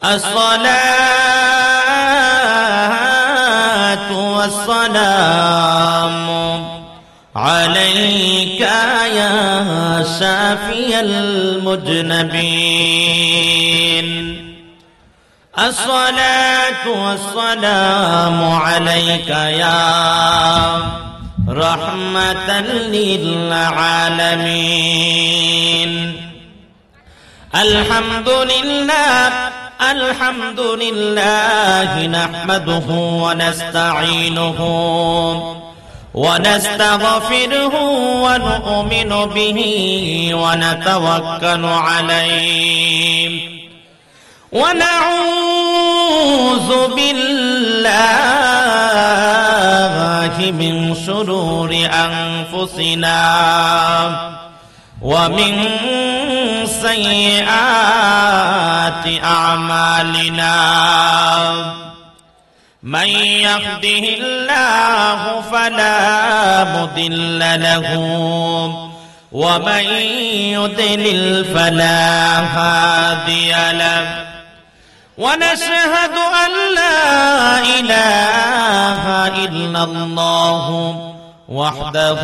الصلاة والسلام عليك يا شافي المذنبين الصلاة والسلام عليك يا رحمة للعالمين الحمد لله نحمده ونستعينه ونستغفره ونؤمن به ونتوكل عليه ونعوذ بالله من شرور أنفسنا ومن سيئات أعمالنا من يهده الله فلا مضل له ومن يضلل فلا هادي له ونشهد أن لا إله إلا الله وحده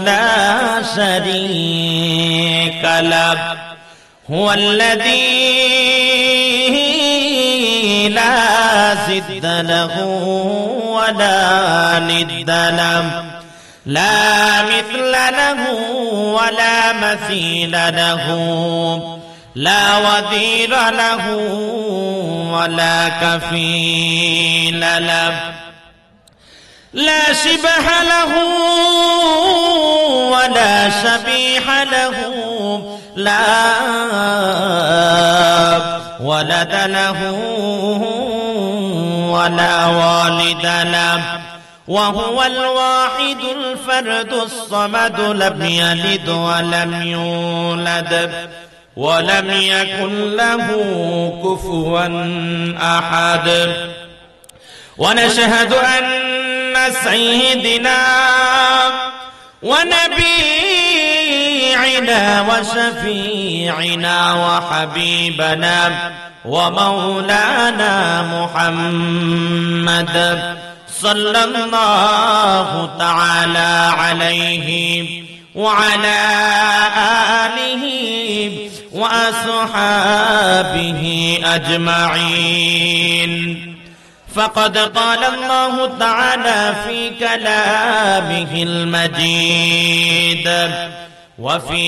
لا شريك له هو الذي لا ضد له ولا ند له لا مثل له ولا مثيل له لا وزير له ولا كفيل له لا شبه له ولا شبيح له لا ولد له ولا والد له وهو الواحد الفرد الصمد لم يلد ولم يولد ولم يكن له كفوا أحد ونشهد أن سيدنا ونبينا وشفيعنا وحبيبنا ومولانا محمد صلى الله تعالى عليه وعلى آله وأصحابه أجمعين فقد قال الله تعالى في كلامه المجيد وفي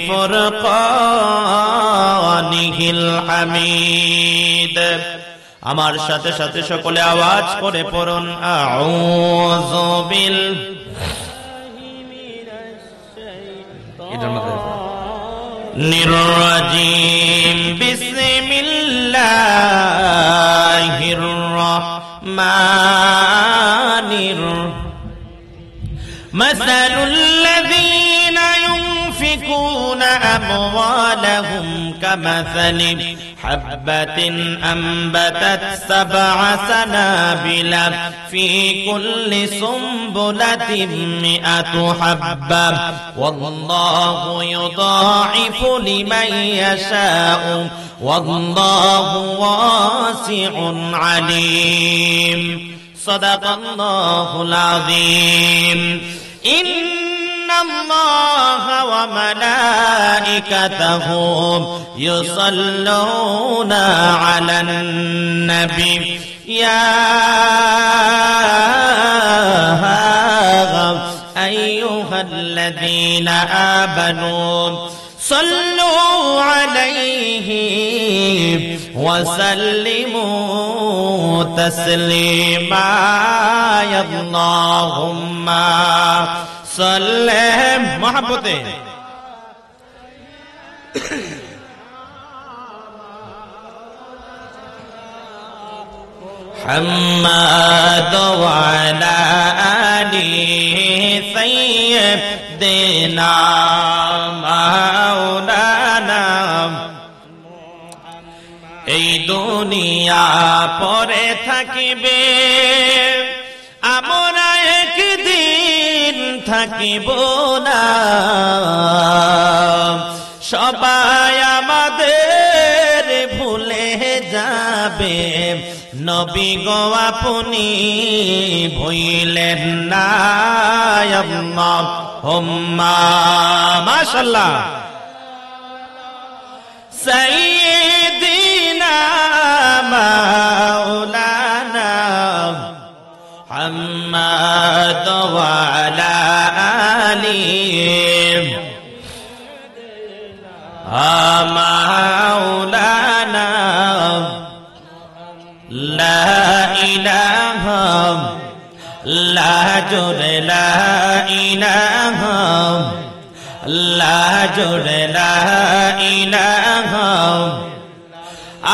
فرقانه الحميد আমার সাথে সাথে সকলে আওয়াজ করে পড়ুন আউযু বিল্লাহি মিনাশ শাইতানির রাজীম বিসমিল্লাহির রহমানির মাসালুল লাযীনা ইউনফিকুনা আমওয়ালাহুম কামাসালি حبة أنبتت 7 سنابل في كل سنبلة 100 حبة والله يضاعف لمن يشاء والله واسع عليم صدق الله العظيم إن الله وملائكته يصلون على النبي يا أيها الذين آمنوا صلوا عليه وسلموا تسليما يا اللهم صل محبته محمد وعلى آله سيدنا مولانا এই দুনিয়া পরে থাকিবে আমরা একদিন থাকিব না সবাই আমাদের ভুলে যাবে নবী গো আপনি ভুইলেন না আল্লাহুম্মা মাশাআল্লাহ সাইয়্যিদিনা মাওলানা মুহাম্মদ ওয়া আলা আলিহি মাওলানা লা ইলাহা লা জোরে লা ইলাহা লা জোরে লা ইলাহা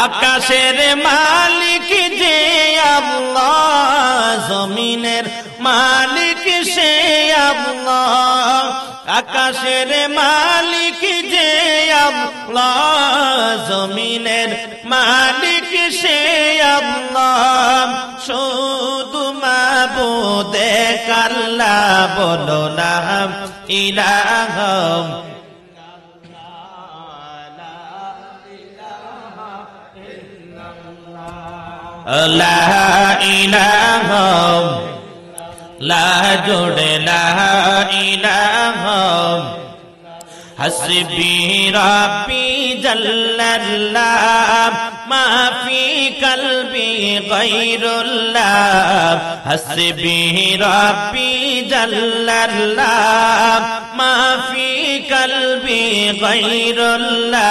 আকাশের মালিক যে আল্লাহ জমিনের মালিক সে আল্লাহ আকাশের মালিক যে আল্লাহ জমিনের মালিক সে আল্লাহ শুধু মাবুদ এক আল্লাহ বলো না ইলাহা লা ইলাহা লা জোড়ে লা ইলাহা হাসবি রাব্বি জাল্লাল্লাহ মা ফি কলবি গায়রুল্লাহ হাসবি রাব্বি জাল্লাল্লাহ মা ফি কলবি গায়রুল্লাহ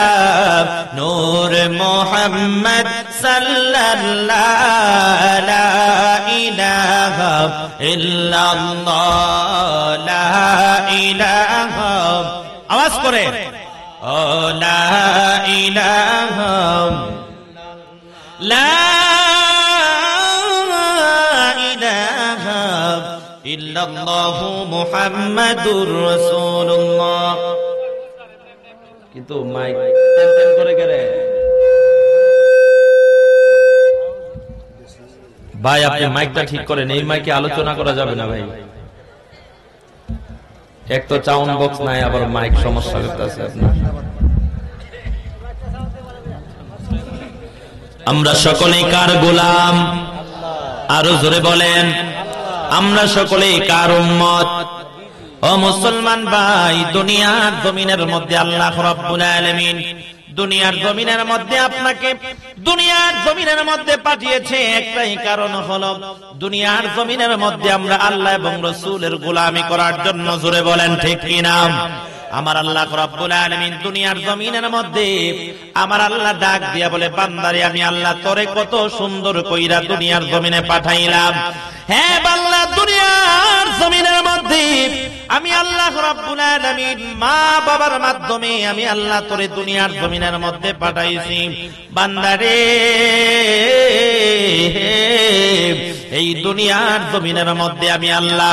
নূর মুহাম্মদ সাল্লাল্লাহু লা ইলাহা ইল্লাল্লাহ লা ইলাহা আওয়াজ করে ও লা ইলাহা লা ইলাহা ইল্লাল্লাহ মুহাম্মাদুর রাসূলুল্লাহ কিন্তু মাইক টেন করে গেলে ভাই আপনি মাইকটা ঠিক করেন এই মাইকে আলোচনা করা যাবে না ভাই এক তো সাউন্ড বক্স নাই আবার মাইক সমস্যা করতেছে আপনার আমরা সকলেই কার গোলাম আরো জোরে বলেন আমরা সকলেই কার উম্মত ও মুসলমান ভাই দুনিয়ার জমিনের মধ্যে আল্লাহ রাব্বুল আলামিন দুনিয়ার জমিনের মধ্যে আপনাকে দুনিয়ার জমিনের মধ্যে পাঠিয়েছে একটাই কারণ হলো দুনিয়ার জমিনের মধ্যে আমরা আল্লাহ এবং রাসূলের গোলামি করার জন্য জোরে বলেন ঠিক কি না আমার আল্লাহ রাব্বুল আলামিন দুনিয়ার জমিনের মধ্যে আমার আল্লাহ ডাক দিয়া বলে বান্দারে আমি আল্লাহ তোরে কত সুন্দর কইরা দুনিয়ার জমিনে পাঠাইলাম হে বান্দা দুনিয়ার জমিনের মধ্যে আমি আল্লাহ রাব্বুল আলামিন মা বাবার মাধ্যমে আমি আল্লাহ তোরে দুনিয়ার জমিনের মধ্যে পাঠাইছি বান্দারে এই দুনিয়ার জমিনের মধ্যে আমি আল্লাহ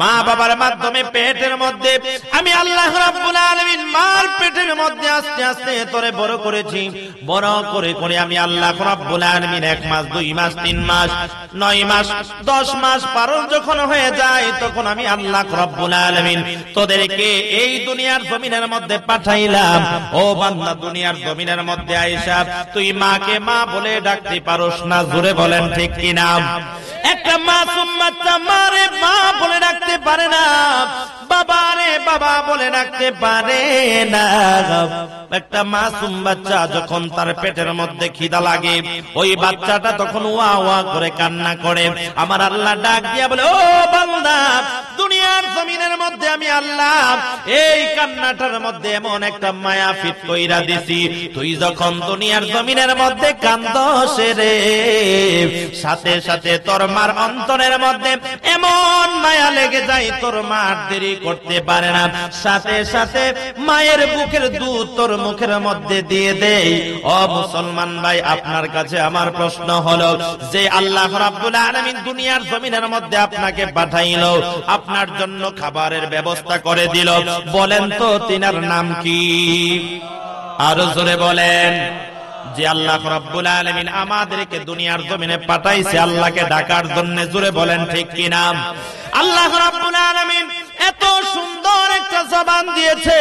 মা বাবার মাধ্যমে পেটের মধ্যে আমি আল্লাহ রাব্বুল আলামিন মার পেটের মধ্যে আস্তে আস্তে তোরে বড় করেছি বড় করে করে আমি আল্লাহ রাব্বুল আলামিন 1 মাস 2 মাস 3 মাস 9 মাস 10 মাস পারো যখন হয়ে যায় তখন আমি আল্লাহ রাব্বুল আলামিন তোদেরকে এই দুনিয়ার জমিনের মধ্যে পাঠাইলাম ও বান্দা দুনিয়ার জমিনের মধ্যে আয়েশা তুই মাকে মা বলে ডাকতে পারোস না জোরে বলেন ঠিক কি না একটা মাসুম বাচ্চা মারে মা বলে ডাকতে পারে না বাবারে বাবা বলে ডাকতে পারে না একটা মাসুম বাচ্চা যখন তার পেটের মধ্যে খিদা লাগে ওই বাচ্চাটা তখন ওয়া ওয়া করে কান্না করে আমার আল্লাহ ডাক দিয়া বলে ও বান্দা দুনিয়ার জমিনের মধ্যে আমি আল্লাহ এই কান্নাটার মধ্যে এমন একটা মায়া ফিট কইরা দিছি তুই যখন দুনিয়ার জমিনের মধ্যে কান্দস রে সাথে সাথে তোর মার অন্তরের মধ্যে এমন মায়া লেগে যায় তোর মা দেরি করতে পারে না সাথে সাথে মায়ের বুকের দুধ তোর মুখের মধ্যে দিয়ে দেই ও মুসলমান ভাই আপনার কাছে আমার প্রশ্ন হলো যে আল্লাহ রাব্বুল আলামিন দুনিয়ার জমিনের মধ্যে আপনাকে পাঠাইলো আপনার জন্য খাবারের ব্যবস্থা করে দিল বলেন তো তিনার নাম কি আরো জোরে বলেন যে আল্লাহ রাব্বুল আলামিন আমাদেরকে দুনিয়ার জমিনে পাঠাইছে আল্লাহকে ডাকার জন্য জোরে বলেন ঠিক কি না আল্লাহ রাব্বুল আলামিন এত সুন্দর সুন্দর একটা জবান দিয়েছে,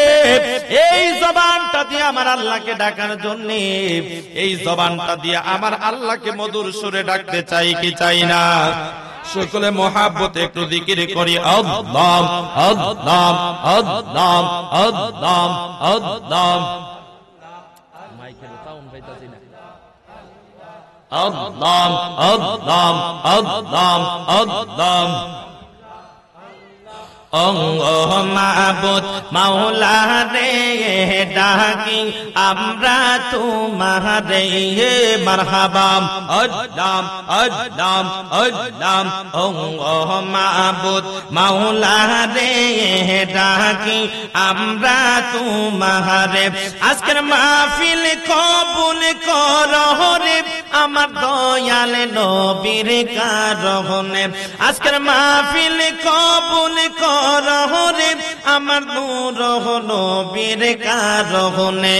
এই জবানটা দিয়ে আমার আল্লাহকে ডাকার জন্য, এই জবানটা দিয়ে আমার আল্লাহকে মধুর সুরে ডাকতে চাই কি চাই না? সকলে মহাব্বতে একটু জিকির করি, আল্লাহ আল্লাহ আল্লাহ আল্লাহ আল্লাহ। মাইকের সাউন্ড পাইতাছি না। আল্লাহ আল্লাহ আল্লাহ আল্লাহ। মাবুদ মাওলা রে ডাকি আমরা তোমারে মারহাবা আল্লাহ আল্লাহ আল্লাহ। মাবুদ মাওলা রে ডাকি আমরা তোমারে আজকের মাহফিল কবুল করো রে আমার দয়াল নবীর কারণে। আজকের মাহফিল কবুল করো রে আমার নূর নবীর কারণে।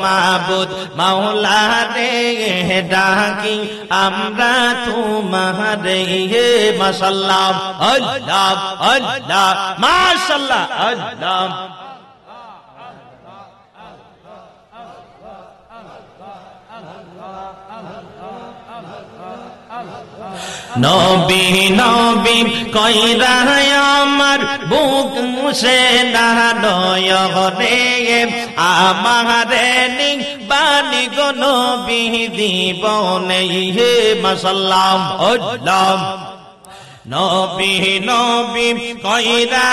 মাবুদ মাওলা রে ডাকি আমরা তোমারে মাশাআল্লাহ আল্লাহ আল্লাহ মাশাআল্লাহ আল্লাহ। নবী নবী কইরা আমার বুক মুছে না নয়নে আমারে বাণী গো নবী জীবনে মাশাআল্লাহ আল্লাহ। নবী নবী কইরা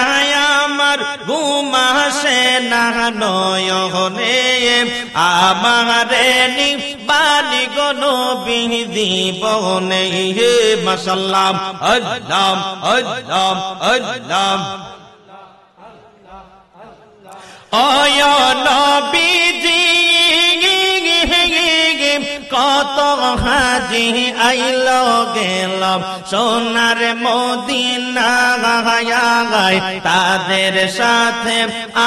আমার ঘুম আসে না নয়নে আমারে বাণী গো নবী জীবনে মাশাআল্লাহ আল্লাহ আল্লাহ আল্লাহ। ওয় নবীজি কত হাজি আইলো গেল সোনার মদিনা গায় তাদের সাথে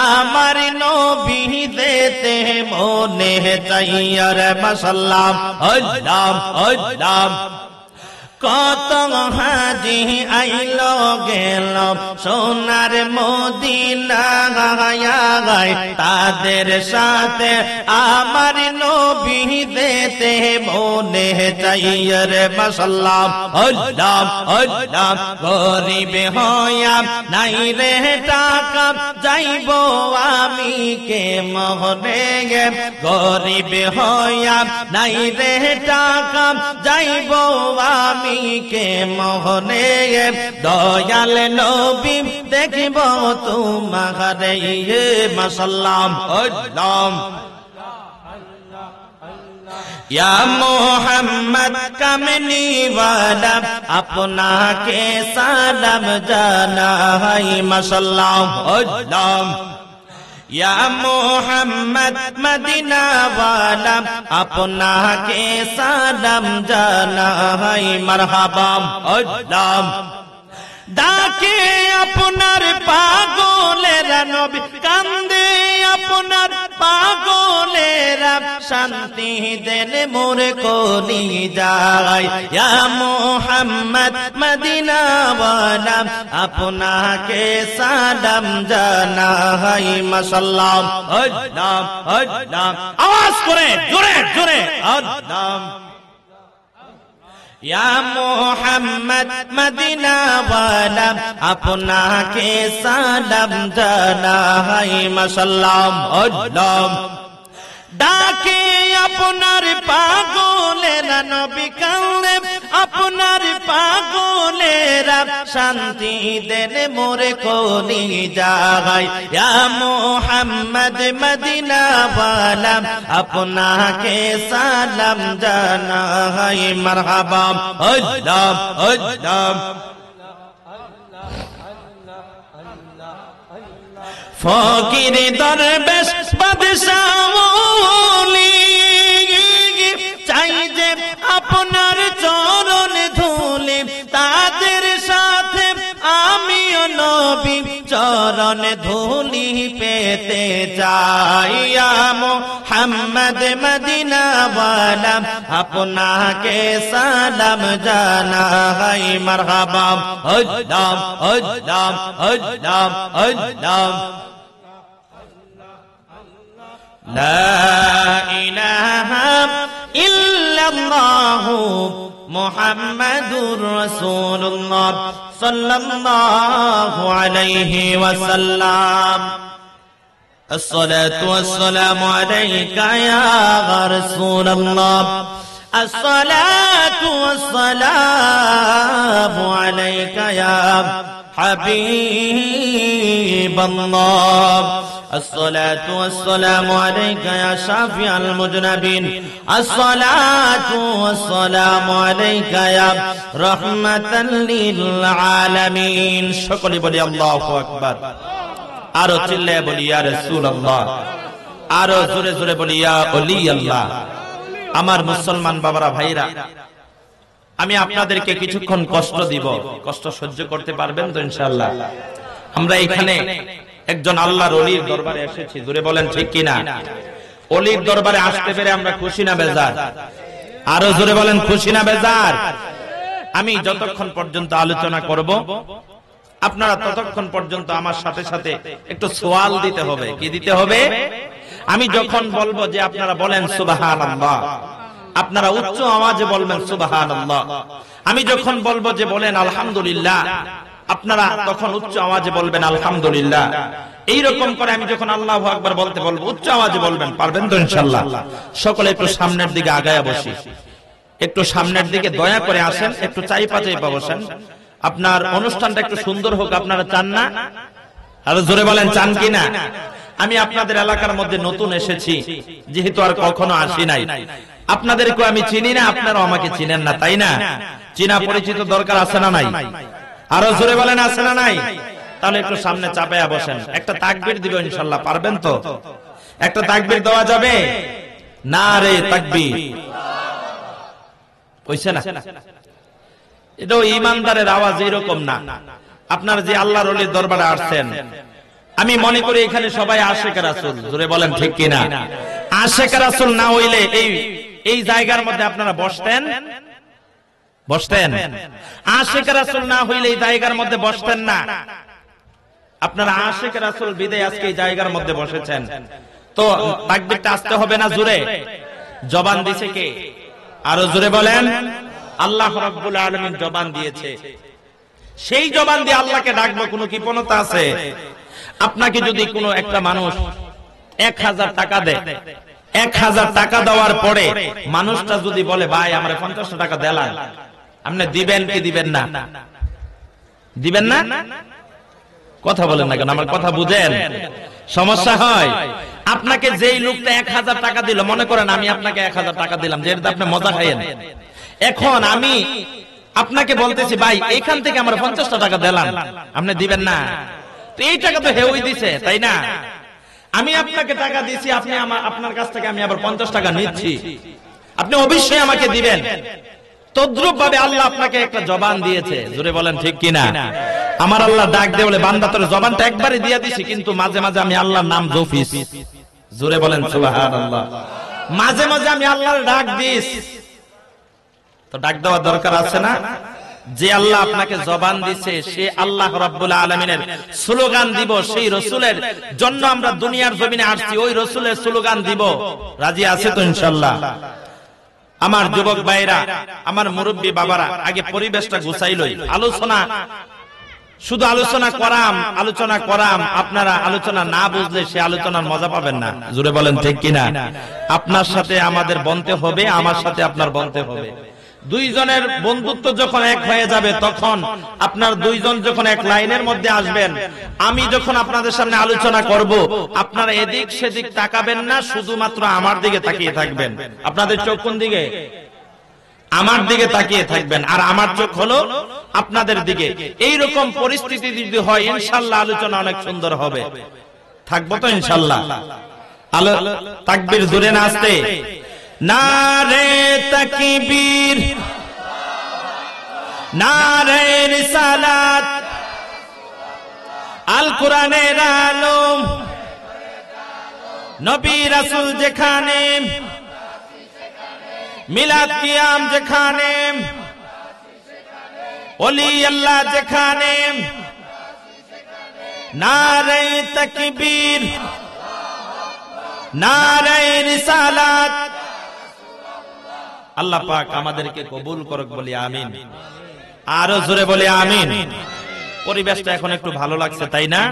আমার নবী যেতে মনে চাইয়ার মাশাআল্লাহ আল্লাহ আল্লাহ। কত হাজি আইলো গেল সোনার মদিনা গায় তাদের সাথে আমার নবী যেতে মনে চাইয়ার মাশাআল্লাহ আল্লাহ আল্লাহ। গরিব হইয়া নাই রে টাকা যাইব আমি কে মহনে গরিব হইয়া নাই রে টাকা যাইব আমি কে মোহনে দয়াল নবী দেখিব তোমারে মাশাআল্লাহ আল্লাহ। ইয়া মুহাম্মদ কামলি ওয়ালা আপনাকে সালাম জানাই মাশাআল্লাহ আল্লাহ। ইয়া মুহাম্মদ মদিনা ওয়ালা আপনাকে সালাম জানাই মারহাবা আল্লাহ। ডাকে আপনার পাগলেরা নবী কান্দে আপনার পাগলেরা শান্তি দেন মোর কলি যায়। ইয়া মুহাম্মদ মদিনা ওয়ালা আপনাকে সালাম জানাই মাশাআল্লাহ আল্লাহ আল্লাহ। আওয়াজ করে জোরে জোরে আল্লাহ। ইয়া মুহাম্মদ মদিনা ওয়ালা আপনাকে সালাম জানাই মাশাআল্লাহ আল্লাহ। ডাকে আপনার পাগলেরা নবী কান্দে আপনার পাগলেরা শান্তি দেন মোরে কলি যায়। ইয়া মুহাম্মদ মদিনা ওয়ালা আপনাকে সালাম জানাই মারহাবা আল্লাহ আল্লাহ। ফকির দরবেশ বাদশাহ ওলি চাই যে আপনার চরণ ধুলি তাদের সাথে আমিও নবী চরণ চরণ ধুলি পেতে চাই মোহাম্মদ মদিনা ওয়ালা আপনাকে সালাম জানাই মারহাবা আল্লাহ আল্লাহ আল্লাহ আল্লাহ লা ইলাহা ইল্লাল্লাহ মুহাম্মাদুর রাসূলুল্লাহ সাল্লাল্লাহু আলাইহি ওয়াসাল্লাম আসসালাতু ওয়াসসালামু আলাইকা ইয়া রাসূলুল্লাহ আসসালাতু ওয়াসসালামু আলাইকা ইয়া হাবিবাল্লাহ الصلاة والسلام عليك يا شافع المذنبين الصلاة والسلام عليك يا رحمة للعالمين সকলে বলি আল্লাহু আকবার আরো চিল্লায়ে বলি ইয়া রাসূলুল্লাহ আরো জোরে জোরে বলি ইয়া ওলি আল্লাহ আমার মুসলমান বাবারা ভাইরা আমি আপনাদেরকে কিছুক্ষণ কষ্ট দিব কষ্ট সহ্য করতে পারবেন তো ইনশাআল্লাহ আমরা এখানে একজন আল্লাহর ওলির দরবারে এসেছি জোরে বলেন ঠিক কিনা ওলির দরবারে আসতে পেরে আমরা খুশি না বেজার আরো জোরে বলেন খুশি না বেজার আমি যতক্ষণ পর্যন্ত আলোচনা করব আপনারা ততক্ষণ পর্যন্ত আমার সাথে সাথে একটু সওয়াল দিতে হবে কি দিতে হবে আমি যখন বলবো যে আপনারা বলেন সুবহানাল্লাহ আপনারা উচ্চ আওয়াজে বলবেন সুবহানাল্লাহ আমি যখন বলবো যে বলেন আলহামদুলিল্লাহ আপনারা তখন উচ্চ আওয়াজে বলবেন আলহামদুলিল্লাহ এইরকম করে আমি যখন আল্লাহু আকবার বলতে বলবো উচ্চ আওয়াজে বলবেন পারবেন তো ইনশাআল্লাহ সকলে একটু সামনের দিকে আগায়া বসি একটু সামনের দিকে দয়া করে আসেন একটু চাইপা বসেন আপনার অনুষ্ঠানটা একটু সুন্দর হোক আপনারা চান না আর জোরে বলেন চান কিনা আমি আপনাদের এলাকার মধ্যে নতুন এসেছি যেহেতু আর কখনো আসি নাই আপনাদেরকে আমি চিনি না আপনারাও আমাকে চিনেন না তাই না চিনা পরিচিত দরকার আছে না নাই আরো জোরে বলেন আছে না নাই তাহলে একটু সামনে চাপায়া বসেন একটা তাকবীর দিব ইনশাআল্লাহ পারবেন তো একটা তাকবীর দেওয়া যাবে নারে তাকবীর কইছে না এটা ঈমানদারের আওয়াজ এরকম না আপনারা যে আল্লাহর ওলির দরবারে আসছেন আমি মনে করি এখানে সবাই আশিক রাসূল জোরে বলেন ঠিক কিনা আশিক রাসূল না হইলে এই জায়গার মধ্যে আপনারা বসতেন আশিক রাসূল না হইলে এই জায়গার মধ্যে বসতেন না আপনারা আশিক রাসূল বিদায় আজকে এই জায়গার মধ্যে বসেছেন তো তাকবীরটা আসতে হবে না জোরে জবান দিয়েছে কে আরো জোরে বলেন আল্লাহ রাব্বুল আলামিন জবান দিয়েছে সেই জবান দিয়ে আল্লাহকে ডাকবো কোনো কৃপণতা আছে আপনাকে যদি কোনো একটা মানুষ 1000 টাকা দেয় 1000 টাকা দেওয়ার পরে মানুষটা যদি বলে ভাই আমারে 50 টাকা দেলান আপনি দিবেন কি দিবেন না দিবেন না কথা বলেন না কেন আমার কথা বুঝেন সমস্যা হয় আপনাকে যেই লোকটা 1000 টাকা দিল মনে করেন আমি আপনাকে 1000 টাকা দিলাম যেটা আপনি মজা খাইয়েন এখন আমি আপনাকে বলতেছি ভাই এখান থেকে আমার 50 টাকা দেলান আপনি দিবেন না তো এই টাকা তো হেউই দিছে তাই না আমি আপনাকে টাকা দিয়েছি আপনি আপনার কাছ থেকে আমি আবার 50 টাকা নিচ্ছি আপনি অবশ্যই আমাকে দিবেন তদ্রূপ ভাবে আল্লাহ আপনাকে একটা জবান দিয়েছে জোরে বলেন ঠিক কিনা আমার আল্লাহ ডাক দিয়ে বলে বান্দা তোর জবানটা একবারই দিয়ে দিছি কিন্তু মাঝে মাঝে আমি আল্লাহর নাম জপিস জোরে বলেন সুবহানাল্লাহ মাঝে মাঝে আমি আল্লাহর ডাক দিস তো ডাক দেওয়ার দরকার আছে না যে আল্লাহ আপনাকে জবান দিছে সে আল্লাহ রাব্বুল আলামিনের স্লোগান দিব সেই রাসূলের জন্য আমরা দুনিয়ার জমিনে আসছি ওই রাসূলের স্লোগান দিব রাজি আছে তো ইনশাআল্লাহ আমার যুবক ভাইরা আমার মুরব্বি বাবারা আগে পরিবেশটা গুছাই লই আলোচনা শুধু আলোচনা করাম আপনারা আলোচনা না বুঝলে সে আলোচনার মজা পাবেন না জোরে বলেন ঠিক কিনা আপনার সাথে আমাদের বনতে হবে আমার সাথে আপনার বনতে হবে দুইজনের বন্ধুত্ব যখন এক হয়ে যাবে তখন আপনার দুইজন যখন এক লাইনের মধ্যে আসবেন আমি যখন আপনাদের সামনে আলোচনা করব আপনারা এদিক সেদিক তাকাবেন না শুধুমাত্র আমার দিকে তাকিয়ে থাকবেন আপনাদের চোখ কোন দিকে আমার দিকে তাকিয়ে থাকবেন আর আমার চোখ হলো আপনাদের দিকে এই রকম পরিস্থিতি যদি হয় ইনশাআল্লাহ আলোচনা অনেক সুন্দর হবে থাকবো তো ইনশাআল্লাহ তাকবীর জোরে না আসতে নারে তাকবীর নারে রিসালাত আল কোরআনের আলো, নবী রাসূল যেখানে, মিলাদ কিয়াম যেখানে, ওলি আল্লাহ যেখানে, নারে তাকবীর, নারে রিসালাত। আল্লাহ পাক আমাদেরকে কবুল করুক, বলি আমিন। আরো জোরে বলি আমিন। পরিবেশটা এখন একটু ভালো লাগছে, তাই না?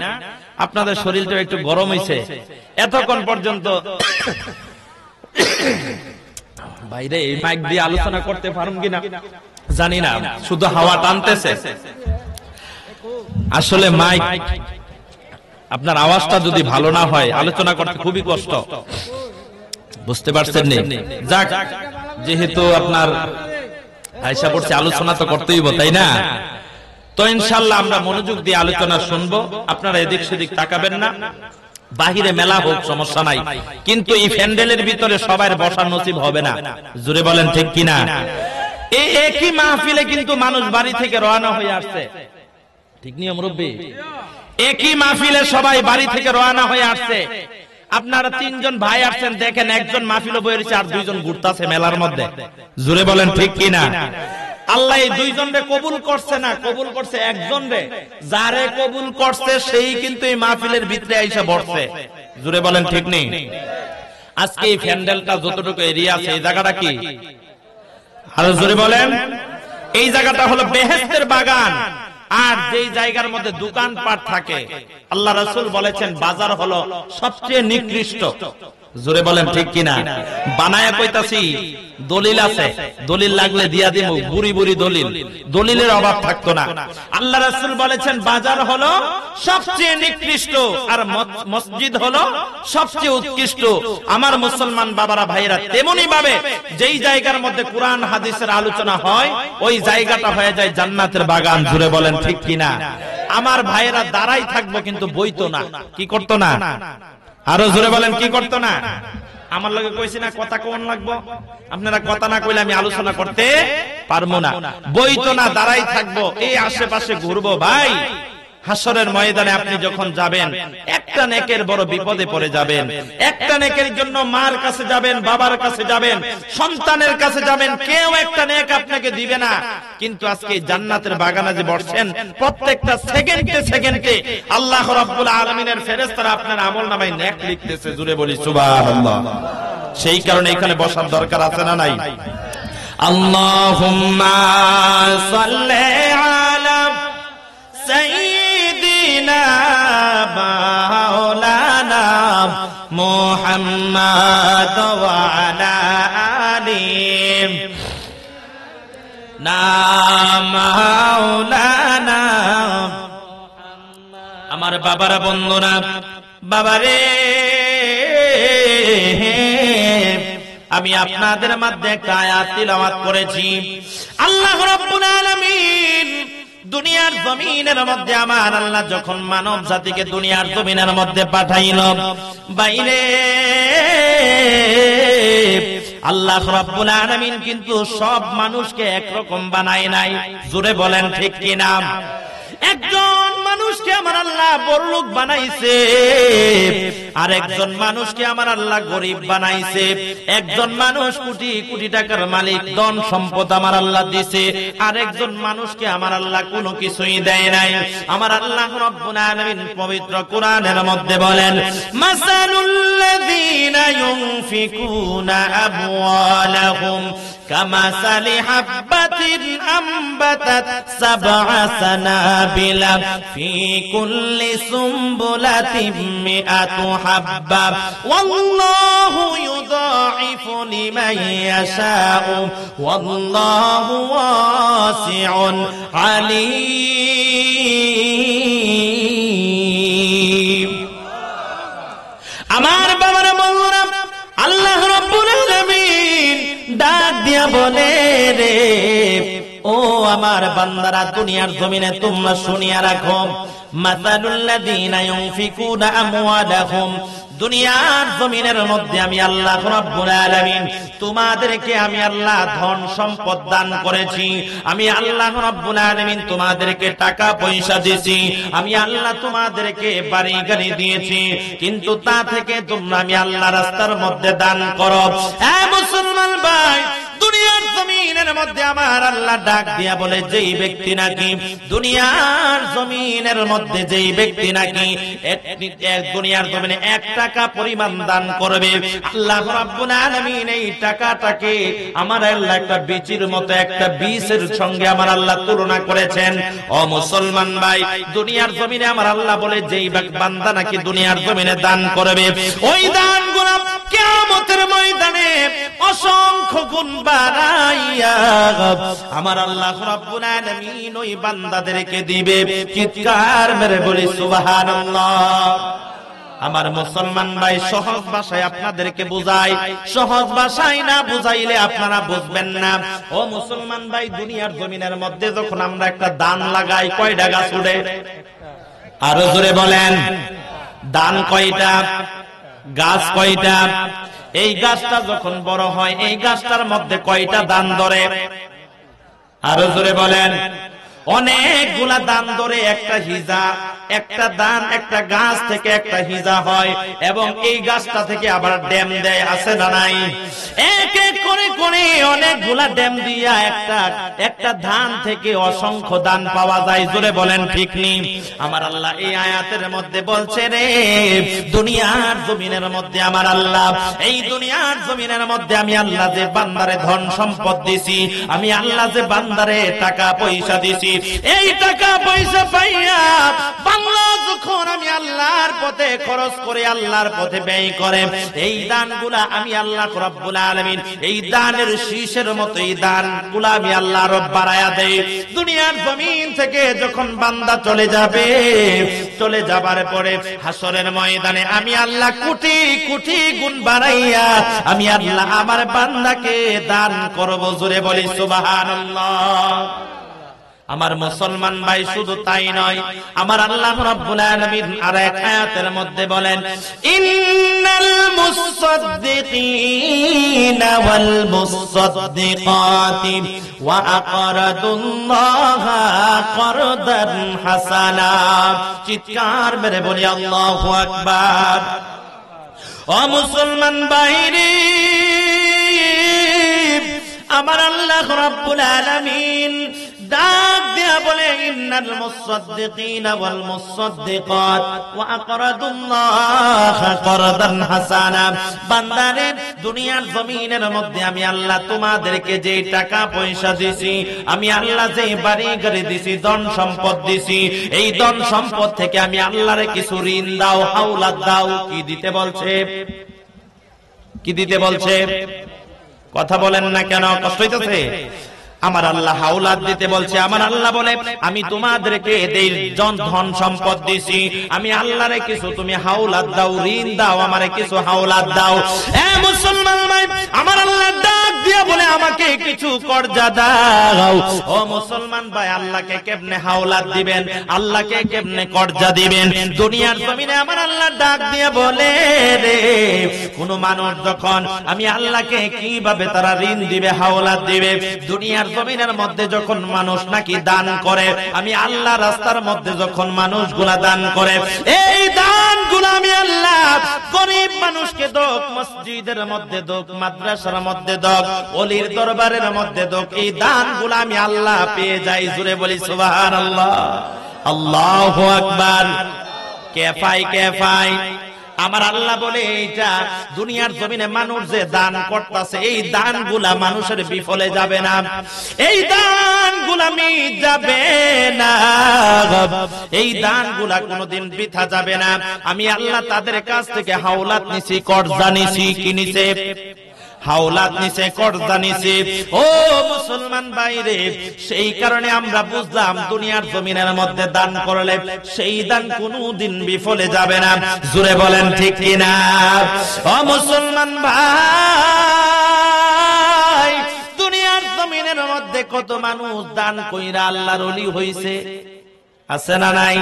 আপনাদের শরীরটা একটু গরম হয়েছে। এতক্ষণ পর্যন্ত বাইরে এই মাইক দিয়ে আলোচনা করতে পারুম কিনা জানি না, শুধু হাওয়া টানতেছে। আসলে মাইক, আপনার আওয়াজটা যদি ভালো না হয় আলোচনা করতে খুবই কষ্ট, বুঝতে পারছেন? যাক, যেহেতু আপনার আয়সা পড়ছে, আলোচনা তো করতেই হবে, তাই না? তো ইনশাআল্লাহ আমরা মনোযোগ দিয়ে আলোচনা শুনবো। আপনারা এদিক সেদিক তাকাবেন না। বাহিরে মেলা হোক সমস্যা নাই, কিন্তু এই প্যান্ডেলের ভিতরে সবার বসার নসিব হবে না। জোরে বলেন ঠিক কিনা? এই একই মাহফিলে কিন্তু মানুষ বাড়ি থেকে রওনা হয়ে আসছে, ঠিক নিয়ম মুরব্বি? একই মাহফিলে সবাই বাড়ি থেকে রওনা হয়ে আসছে। আপনারা তিনজন ভাই আসছেন, দেখেন একজন মাহফিলে বসেছে আর দুইজন ঘুরতাছে মেলার মধ্যে। জোরে বলেন ঠিক কিনা? আল্লাহ এই দুইজনরে কবুল করছে না, কবুল করছে একজনরে। যারে কবুল করছে সেই কিন্তু এই মাহফিলের ভিতরে আইসা বসছে। জোরে বলেন ঠিক নেই? আজকে এই প্যান্ডেলটা যতটুকু এরিয়া আছে, এই জায়গাটা কি? আরো জোরে বলেন। এই জায়গাটা হলো বেহেশতের বাগান। আর যেই জায়গার মধ্যে দোকানপাট থাকে, আল্লাহ রাসূল বলেছেন বাজার হলো সবচেয়ে নিকৃষ্ট। জোরে বলেন ঠিক কিনা? বানায়া কইতাছি, দলিল আছে, দলিল লাগলে দিয়া দিমু, বুড়ি বুড়ি দলিল, দলিলের অভাব থাকতো না। আল্লাহ রাসূল বলেছেন বাজার হলো সবচেয়ে নিকৃষ্ট আর মসজিদ হলো সবচেয়ে উৎকৃষ্ট। আমার মুসলমান বাবারা ভাইরা, তেমনি ভাবে যেই জায়গার মধ্যে কোরআন হাদিসের আলোচনা হয় ওই জায়গাটা হয়ে যায় জান্নাতের বাগান। জোরে বলেন ঠিক কিনা? আমার ভাইয়েরা দাঁড়াই থাকবো কিন্তু বইতো না। কি করতো না? আরো জোরে বলেন, কি করতো না? আমার লগে কইছি না কথা কোন লাগবো, আপনারা কথা না কইলে আমি আলোচনা করতে পারবো না। বইতো না, দাঁড়াই থাকবো, এই আশেপাশে ঘুরবো। ভাই, হাসরের ময়দানে আপনি যখন যাবেন, একটা নেকের বড় বিপদে পড়ে যাবেন। একটা নেকের জন্য মার কাছে যাবেন, বাবার কাছে যাবেন, সন্তানের কাছে যাবেন, কেউ একটা নেক আপনাকে দিবে না। কিন্তু আজকে জান্নাতের বাগানে যে বসছেন, প্রত্যেকটা সেকেন্ডে সেকেন্ডে আল্লাহ রাব্বুল আলামিনের ফেরেশতারা আপনার আমলনামায় নেক লিখতেছে। জুড়ে বলি সুবহানাল্লাহ। সেই কারণে এখানে বসার দরকার আছে না নাই? আল্লাহুম্মা সাল্লি আলা সাইয়্যিদিনা মাওলানা মুহাম্মাদ ওয়া আলা আলিহি না মাওলানা। আমার বাবারা, বন্ধুরা, বাবারে, আমি আপনাদের মধ্যে একটা আয়াত তিলাওয়াত করেছি। আল্লাহ রাব্বুল আলামিন দুনিয়ার জমিনের মধ্যে আমার আল্লাহ যখন মানব জাতিকে দুনিয়ার জমিনের মধ্যে পাঠাইল, বাইরে আল্লাহ রাব্বুল আলামিন কিন্তু সব মানুষকে একরকম বানায় নাই। জোরে বলেন ঠিক কিনা? একজন মানুষকে আমার আল্লাহ বড়লোক বানাইছে, আর একজন মানুষকে আমার আল্লাহ গরিব বানাইছে। একজন মানুষ কোটি কোটি টাকার মালিক, ধন সম্পদ আমার আল্লাহ দিছে, আর একজন মানুষকে আমার আল্লাহ কোনো কিছুই দেয় নাই। আমার আল্লাহ রাব্বুল আলামিন পবিত্র কোরআনের মধ্যে বলেন, মাসালুল্লাযীনা ইউনফিকুনা আমওয়ালাহুম কামাসালি হাববাতিন আমবাতাত সাবআ সানাবিলা ফি কুল্লি সুমবুলাতিন মিআতু হাব্বা ওয়াল্লাহু ইউদাঈফু লিমান ইয়াশাউ ওয়াল্লাহু ওয়াসিউন আলীম। আমার বাবারা, বন্ধুরা, আল্লাহ রাব্বুল আলামিন ডাক দিয়া বলে, রে ও আমার বান্দারা, দুনিয়ার জমিনে তোমরা শুনিয়া রাখো, মাসালুল্লাযীনা ইউনফিকুনা আমওয়ালাহুম, দুনিয়ার জমিনের মধ্যে আমি আল্লাহ রাব্বুল আলামিন তোমাদেরকে আমি আল্লাহ ধন সম্পদ দান করেছি, আমি আল্লাহ রাব্বুল আলামিন তোমাদেরকে টাকা পয়সা দিয়েছি, আমি আল্লাহ তোমাদেরকে বাড়ি গাড়ি দিয়েছি, কিন্তু তা থেকে তোমরা আমি আল্লাহ রাস্তার মধ্যে দান করো। মুসলমান ভাই, দুনিয়ার জমিনের মধ্যে আমার আল্লাহ ডাক দিয়া বলে, যেই ব্যক্তি নাকি দুনিয়ার জমিনের মধ্যে যেই ব্যক্তি নাকি দুনিয়ার জমিনে 1 টাকা পরিমাণ দান করবে, আল্লাহ রাব্বুল আলামিন এই টাকাটাকে আমার আল্লাহ একটা বীজের মতো, একটা বীজের সঙ্গে আমার আল্লাহ তুলনা করেছেন। ও মুসলমান ভাই, দুনিয়ার জমিনে আমার আল্লাহ বলে, যেই বান্দা নাকি দুনিয়ার জমিনে দান করবে, ওই দানগুলো কিয়ামতের ময়দানে অসংখ্য গুণ বাড়াইয়া আমার আল্লাহ রাব্বুল আলামিন ওই বান্দাদেরকে দিবে। চিৎকার মেরে বলি সুবহানাল্লাহ। আমার মুসলমান ভাই, সহজ ভাষায় আপনাদেরকে বুঝাই, সহজ ভাষায় না বুঝাইলে আপনারা বুঝবেন না। ও মুসলমান ভাই, দুনিয়ার জমিনের মধ্যে যখন আমরা একটা দান লাগাই, কয়টা গাছ উঠে? আরো জোরে বলেন, দান কয়টা? গাছ কয়টা? এই গাছটা যখন বড় হয়, এই গাছটার মধ্যে কয়টা দান ধরে? আরো জোরে বলেন। অনেকগুলা দান ধরে একটা হিজা, একটা দান একটা গাছ থেকে একটা হিজা হয়, এবং এই গাছটা থেকে আবার ড্যাম দেয়, আছে না নাই? এক এক করে করে অনেকগুলা ড্যাম দিয়া একটা ধান থেকে অসংখ্য দান পাওয়া যায়। জোরে বলেন ঠিক নেই? আমার আল্লাহ এই আয়াতের মধ্যে বলছে, রে দুনিয়ার জমিনের মধ্যে আমার আল্লাহ, এই দুনিয়ার জমিনের মধ্যে আমি আল্লাহ যে বান্দারে ধন সম্পদ দিছি, আমি আল্লাহ যে বান্দারে টাকা পয়সা দিছি, এই টাকা পয়সা পাইয়া বাংলা যখন আমি আল্লাহর পথে খরচ করে, আল্লাহর পথে ব্যয় করে, এই দানগুলা আমি আল্লাহ রাব্বুল আলামিন এই দানের শীষের মতো এই দানগুলা আমি আল্লাহ রব বাড়ায়া দেই। দুনিয়ার জমিন থেকে যখন বান্দা চলে যাবে, চলে যাবার পরে হাসরের ময়দানে আমি আল্লাহ কোটি কোটি গুণ বাড়াইয়া আমি আল্লাহ আমার বান্দাকে দান করব। জোরে বলি সুবহানাল্লাহ। আমার মুসলমান ভাই, শুধু তাই নয়, আমার আল্লাহ রাব্বুল আলামিন আরেক আয়াতের মধ্যে বলেন, ইন্নাল মুসাদ্দিকিনা ওয়াল মুসাদ্দিকাতি ওয়া আকরাদুল্লাহা করদান হাসানা। চিৎকার মেরে বলি আল্লাহু আকবার। ও মুসলমান ভাইরে, আমার আল্লাহ রাব্বুল আলামিন ডাক দিয়া বলে, ইন্নাল মুসাদ্দিকিনা ওয়াল মুসাদ্দিকাত ওয়া আকরাদুল্লাহা করদান হাসানা। বান্দারে, দুনিয়ার জমিনের মধ্যে আমি আল্লাহ তোমাদেরকে যে টাকা পয়সা দিছি, আমি আল্লাহ যে বাড়ি গাড়ি দিছি, ধন সম্পদ দিছি, এই ধন সম্পদ থেকে আমি আল্লাহরে কিছু ঋণ দাও, হাওলাত দাও। কি দিতে বলছে? কি দিতে বলছে? কথা বলেন না কেন? কষ্ট হইতেছে? আমার আল্লাহ হাওলাত দিতে বলছে। আমার আল্লাহ বলে, আমি তোমাদেরকে ধন সম্পদ দিছি, আমি আল্লাহরে কিছু তুমি হাওলাত দাও, ঋণ দাও, আমারে কিছু হাওলাত দাও। এ মুসলমান ভাই, আমার আল্লাহ ডাক দিয়া বলে, আমাকে কিছু কর্জা দাও। ও মুসলমান ভাই, আল্লাহকে কেমনে হাওলাত দিবেন? আল্লাহকে কেমনে কর্জা দিবেন? দুনিয়ার জমিনে আমার আল্লাহ ডাক দিয়া বলে, রে কোন মানুষ যখন আমি আল্লাহকে কিভাবে তারা ঋণ দিবে, হাওলাত দিবে, দুনিয়ার জমিনের মধ্যে যখন মানুষ নাকি দান করে, আমি আল্লাহ রাস্তার মধ্যে যখন মানুষগুলা দান করে, এই দানগুলো আমি আল্লাহ গরিব মানুষকে দোক, মসজিদের মধ্যে দোক, মাদ্রাসার মধ্যে দোক, ওলির দরবারের মধ্যে দোক, এই দানগুলো আমি আল্লাহ পেয়ে যাই। জুড়ে বলি সুবহানাল্লাহ, আল্লাহু আকবার। কে পায়? কে পায়? আমার আল্লাহ বলে, এইটা দুনিয়ার জমিনে মানুষ যে দান করতেছে, এই দানগুলা মানুষের বিফলে যাবে না, এই দানগুলা যাবে না, এই দানগুলা কোনোদিন বৃথা যাবে না। আমি আল্লাহ তাদের কাছ থেকে হাওলাত নিছি, কর্জা নিছি। কি নিছে? হাওলাত নিছে, কর্জা নিছে। ও মুসলমান ভাইরে, সেই কারণে আমরা বুঝলাম দুনিয়ার জমিনের মধ্যে দান করলে সেই দান কোনদিন বিফলে যাবে না। জোরে বলেন ঠিক কিনা? ও মুসলমান ভাই, দুনিয়ার জমিনের মধ্যে কত মানুষ দান কইরা আল্লাহর ওলি হইছে, আছে না নাই?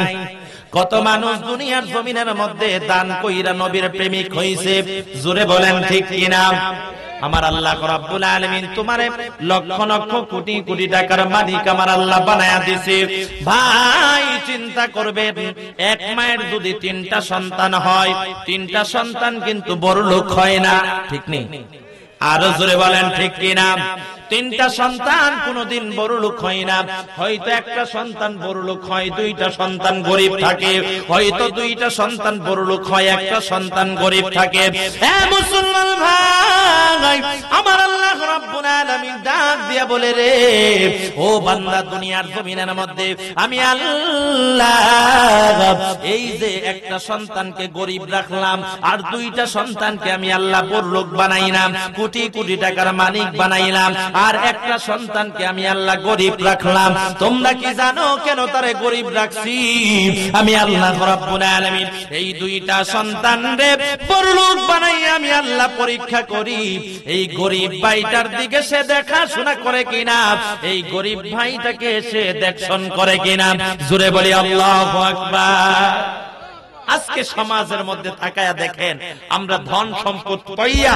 কত মানুষ দুনিয়ার জমিনের মধ্যে দান কইরা নবীর প্রেমিক হইছে, জোরে বলেন ঠিক কিনা? আমার আল্লাহ রাব্বুল আলামিন তোমারে লক্ষ লক্ষ কোটি কোটি টাকার মালিক আমার আল্লাহ বানায়া দিয়েছে। ভাই চিন্তা করবেন, এক মায়ের যদি 3টা সন্তান হয়, 3টা সন্তান কিন্তু বড় লোক হয় না, ঠিক নেই? আরো জোরে বলেন ঠিক কিনা? 3টা সন্তান কোনদিন বড় লোক হয় না। হয়তো একটা সন্তান বড় লোক হয়, 2টা সন্তান গরিব থাকে, হয়তো 2টা সন্তান বড় লোক হয়, একটা সন্তান গরিব থাকে। হে মুসলমান ভাই, আমার আল্লাহ রাব্বুল আলামিন ডাক দিয়া বলে, রে ও বান্দা, দুনিয়ার জমিনের মধ্যে আমি আল্লাহ এই যে একটা সন্তানকে গরিব রাখলাম, আর 2টা সন্তানকে আমি আল্লাহ বড় লোক বানাইলাম, কোটি কোটি টাকার মালিক বানাইলাম, আর একটা সন্তানকে আমি আল্লাহ গরিব রাখলাম। তোমরা কি জানো কেন তারে গরিব রাখছি? আমি আল্লাহ রাব্বুল আলামিন এই 2টা সন্তানরে বড়লোক বানাই আমি আল্লাহ পরীক্ষা করি, এই গরিব ভাইটার দিকে সে দেখাশোনা করে কিনা, এই গরিব ভাইটাকে সে দেখশন করে কিনা। জোরে বলি আল্লাহু আকবার। আজকে সমাজের মধ্যে তাকায়া দেখেন, আমরা ধন সম্পদ পাইয়া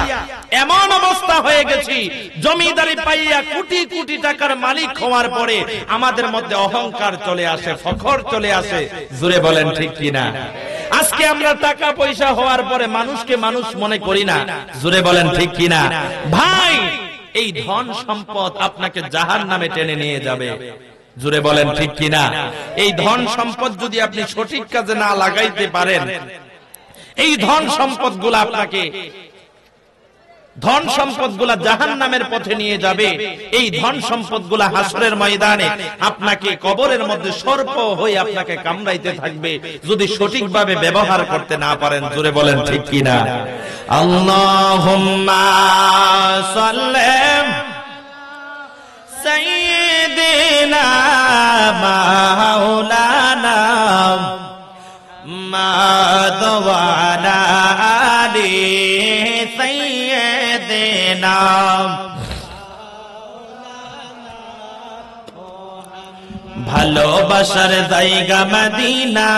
এমন অবস্থা হয়ে গেছি, জমিদারি পাইয়া কোটি কোটি টাকার মালিক হওয়ার পরে আমাদের মধ্যে অহংকার চলে আসে, ফখর চলে আসে। জোরে বলেন ঠিক কিনা? আজকে আমরা টাকা পয়সা হওয়ার পরে মানুষকে মানুষ মনে করি না। জোরে বলেন ঠিক কিনা? ভাই, এই ধন সম্পদ আপনাকে জাহান্নামে টেনে নিয়ে যাবে। জোরে বলেন ঠিক কিনা? এই ধন সম্পদ যদি আপনি সঠিক কাজে না লাগাইতে পারেন, এই ধন সম্পদগুলো আপনাকে, ধন সম্পদগুলা জাহান্নামের পথে নিয়ে যাবে। এই ধন সম্পদগুলা হাসরের ময়দানে আপনাকে কবরের মধ্যে সর্প হয়ে আপনাকে কামড়াইতে থাকবে, যদি সঠিকভাবে ব্যবহার করতে না পারেন। জোরে বলেন ঠিক কিনা? আল্লাহুম্মা সাল্লি সাইয়্যিদিনা মাওলানা মাদওয়ানা আলি সাইয়্যিদিনা। ভালোবাসার জায়গা মদিনা,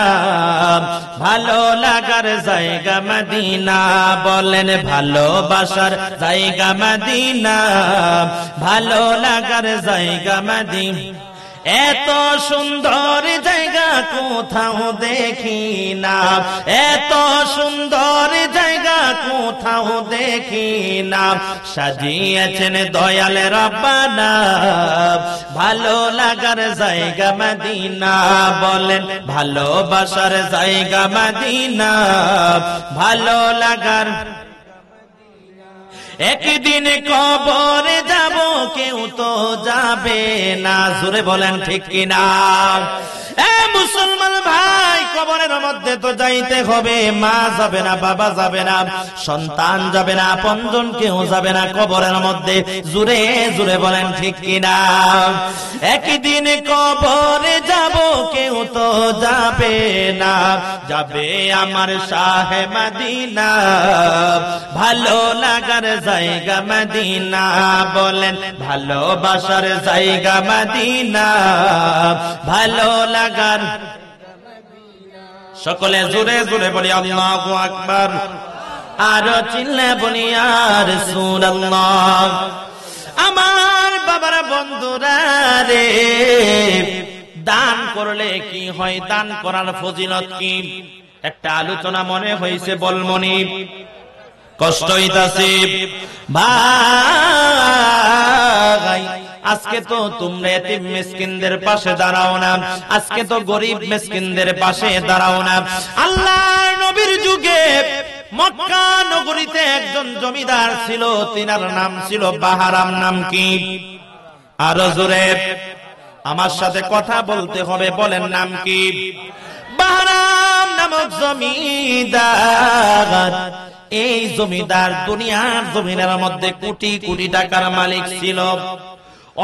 ভালো লাগার জায়গা মদিনা। বলেন ভালোবাসার জায়গা মদিনা, ভালো লাগার জায়গা মদিনা। এত সুন্দর জায়গা কোথাও দেখি না, এত সুন্দর জায়গা কোথাও দেখি না। সাজিয়েছেন দয়াল রব্বানা, ভালো লাগার জায়গা মদিনা। বলেন ভালোবাসার জায়গা মদিনা, ভালো লাগার। একদিন কবরে যাব, কেউ তো যাবে না। জোরে বলেন ঠিক কিনা? এ মুসলমান ভাই, কবরের মধ্যে তো যাইতে হবে। মা যাবে না, বাবা যাবে না, সন্তান যাবে না, আপনজন কেউ যাবে না কবরের মধ্যে। জোরে জোরে বলেন ঠিক কিনা? একদিন কবরে যাব, কেউ তো যাবে না। যাবে আমার শাহে মদিনা, ভালো লাগার জায়গা মদিনা। বলেন ভালোবাসার জায়গা মদিনা, ভালো লাগার। সকলে জোরে জোরে বলি আল্লাহু আকবার। আরো চিল্লা বলি ইয়া রাসূলুল্লাহ। আমার বাবারা, বন্ধুরা রে, দান করলে কি হয়, দান করার ফজিলত কি? একটা আলোচনা মনে হইছে, বলমনি কষ্ট হইতাছে ভাই। আজকে তো তোমরা এতিম মিসকিনদের পাশে দাঁড়াও না, আজকে তো গরিব মিসকিনদের পাশে দাঁড়াও না। আল্লাহর নবীর যুগে মক্কা নগরীতে একজন জমিদার ছিল, তিনার নাম ছিল বাহারাম। নাম কি? আরো জোরে আমার সাথে কথা বলতে হবে, বলেন নাম কি? বাহারাম নামক জমিদার। এই জমিদার দুনিয়ার জমিনের মধ্যে কোটি কোটি টাকার মালিক ছিল,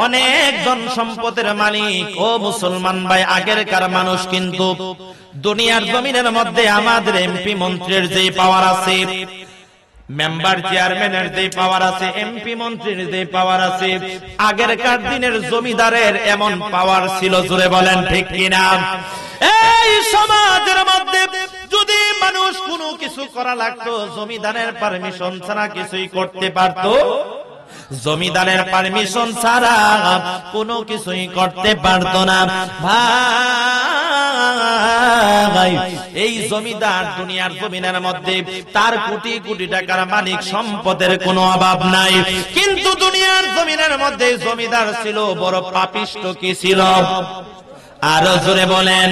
অনেকজন সম্পদের মালিক। ও মুসলমান ভাই, আগেরকার মানুষ কিন্তু দুনিয়ার জমিনের মধ্যে আমাদের এমপি মন্ত্রীর যে পাওয়ার আছে, মেম্বার চেয়ারম্যানের যে পাওয়ার আছে, এমপি মন্ত্রীর যে পাওয়ার আছে, আগেরকার দিনের জমিদারের এমন পাওয়ার ছিল। জোরে বলেন ঠিক কিনা? এই সমাজের মধ্যে যদি মানুষ কোনো কিছু করা লাগতো, জমিদারের পারমিশন ছাড়া কিছুই করতে পারতো? জমিদারের পারমিশন ছাড়া কোনো কিছুই করতে পারতো না। ভাই, এই জমিদার দুনিয়ার জমিনের মধ্যে তার কোটি কোটি টাকার মালিক, সম্পদের কোনো অভাব নাই, কিন্তু দুনিয়ার জমিনের মধ্যে জমিদার ছিল বড় পাপিষ্ট। কি ছিল? আরো জোরে বলেন,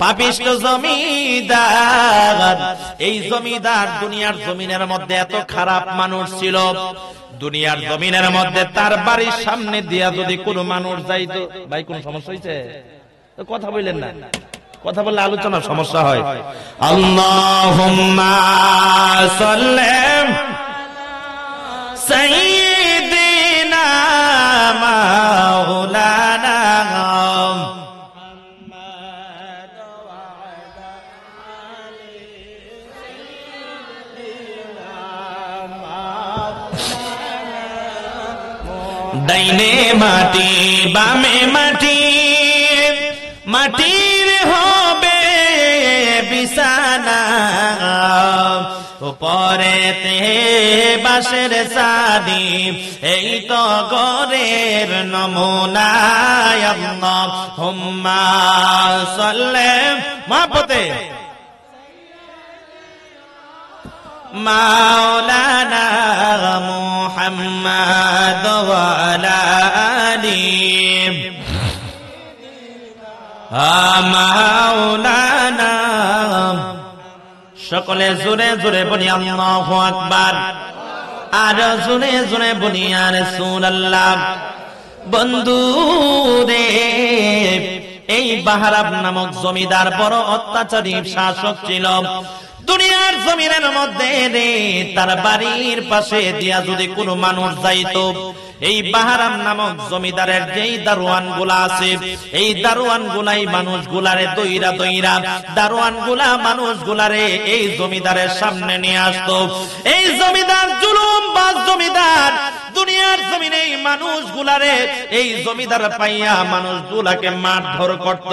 পাপিষ্ট জমিদার। এই জমিদার দুনিয়ার জমিনের মধ্যে এত খারাপ মানুষ ছিল, দুনিয়ার জমিনের মধ্যে তার বাড়ির সামনে দিয়া যদি কোনো মানুষ যাইতো, ভাই কোন সমস্যা হয়েছে? তো কথা বললেন না, কথা বললে আলোচনা সমস্যা হয়। আল্লাহুম্মা সাল্লি সাইয়্যিদিনা মাওলানা ডাইনে মাটি বামে মাটি, মাটির হবে বিছানা, উপরেতে বাঁশের ছাদি, এই তো ঘরের নমুনা। আল্লাহুম্মা সাল্লি মাপতে মাওলানা মুহাম্মদ ওয়া আলা আলিহি মাওলানা। সকলে জোরে জোরে বলি আল্লাহু আকবার, আর জোরে জোরে বলি ইয়া রাসূলুল্লাহ। বন্ধু রে, এই বাহারাব নামক জমিদার বড় অত্যাচারী শাসক ছিল। দুনিয়ার জমিনের মধ্যে রে তার বাড়ির পাশে দিয়া যদি কোনো মানুষ যাইতো, এই বাহারাম নামক জমিদারের যেই দারোয়ান গুলা আছে, এই দারোয়ান গুলাই মানুষ গুলারে দইরা দইরা দারোয়ান গুলা মানুষ গুলারে এই জমিদারের সামনে নিয়ে আসতো। এই জমিদার জুলুম বাজ জমিদার দুনিয়ার জমিনে মানুষ গুলারে, এই জমিদার পাইয়া মানুষ গুলাকে মারধর করত,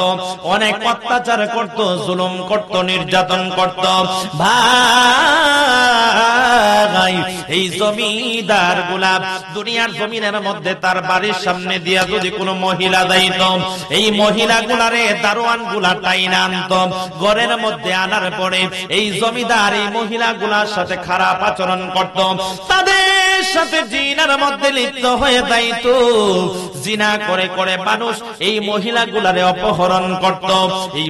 অনেক অত্যাচার করত, জুলুম করত, নির্যাতন করত। ভাই, এই জমিদার গুলা দুনিয়ার জমিনের মধ্যে তার বাড়ির সামনে দিয়া যদি কোনো মহিলা যাইত, এই মহিলা গুলারে দারোয়ান গুলা টাইনা আনত, ঘরের মধ্যে আনার পরে এই জমিদার এই মহিলা গুলার সাথে খারাপ আচরণ করত, তাদের সাথে জিনার মধ্যে লিপ্ত হয়ে যাইত। জিনা করে করে মানুষ এই মহিলা গুলারে অপহরণ করত, এই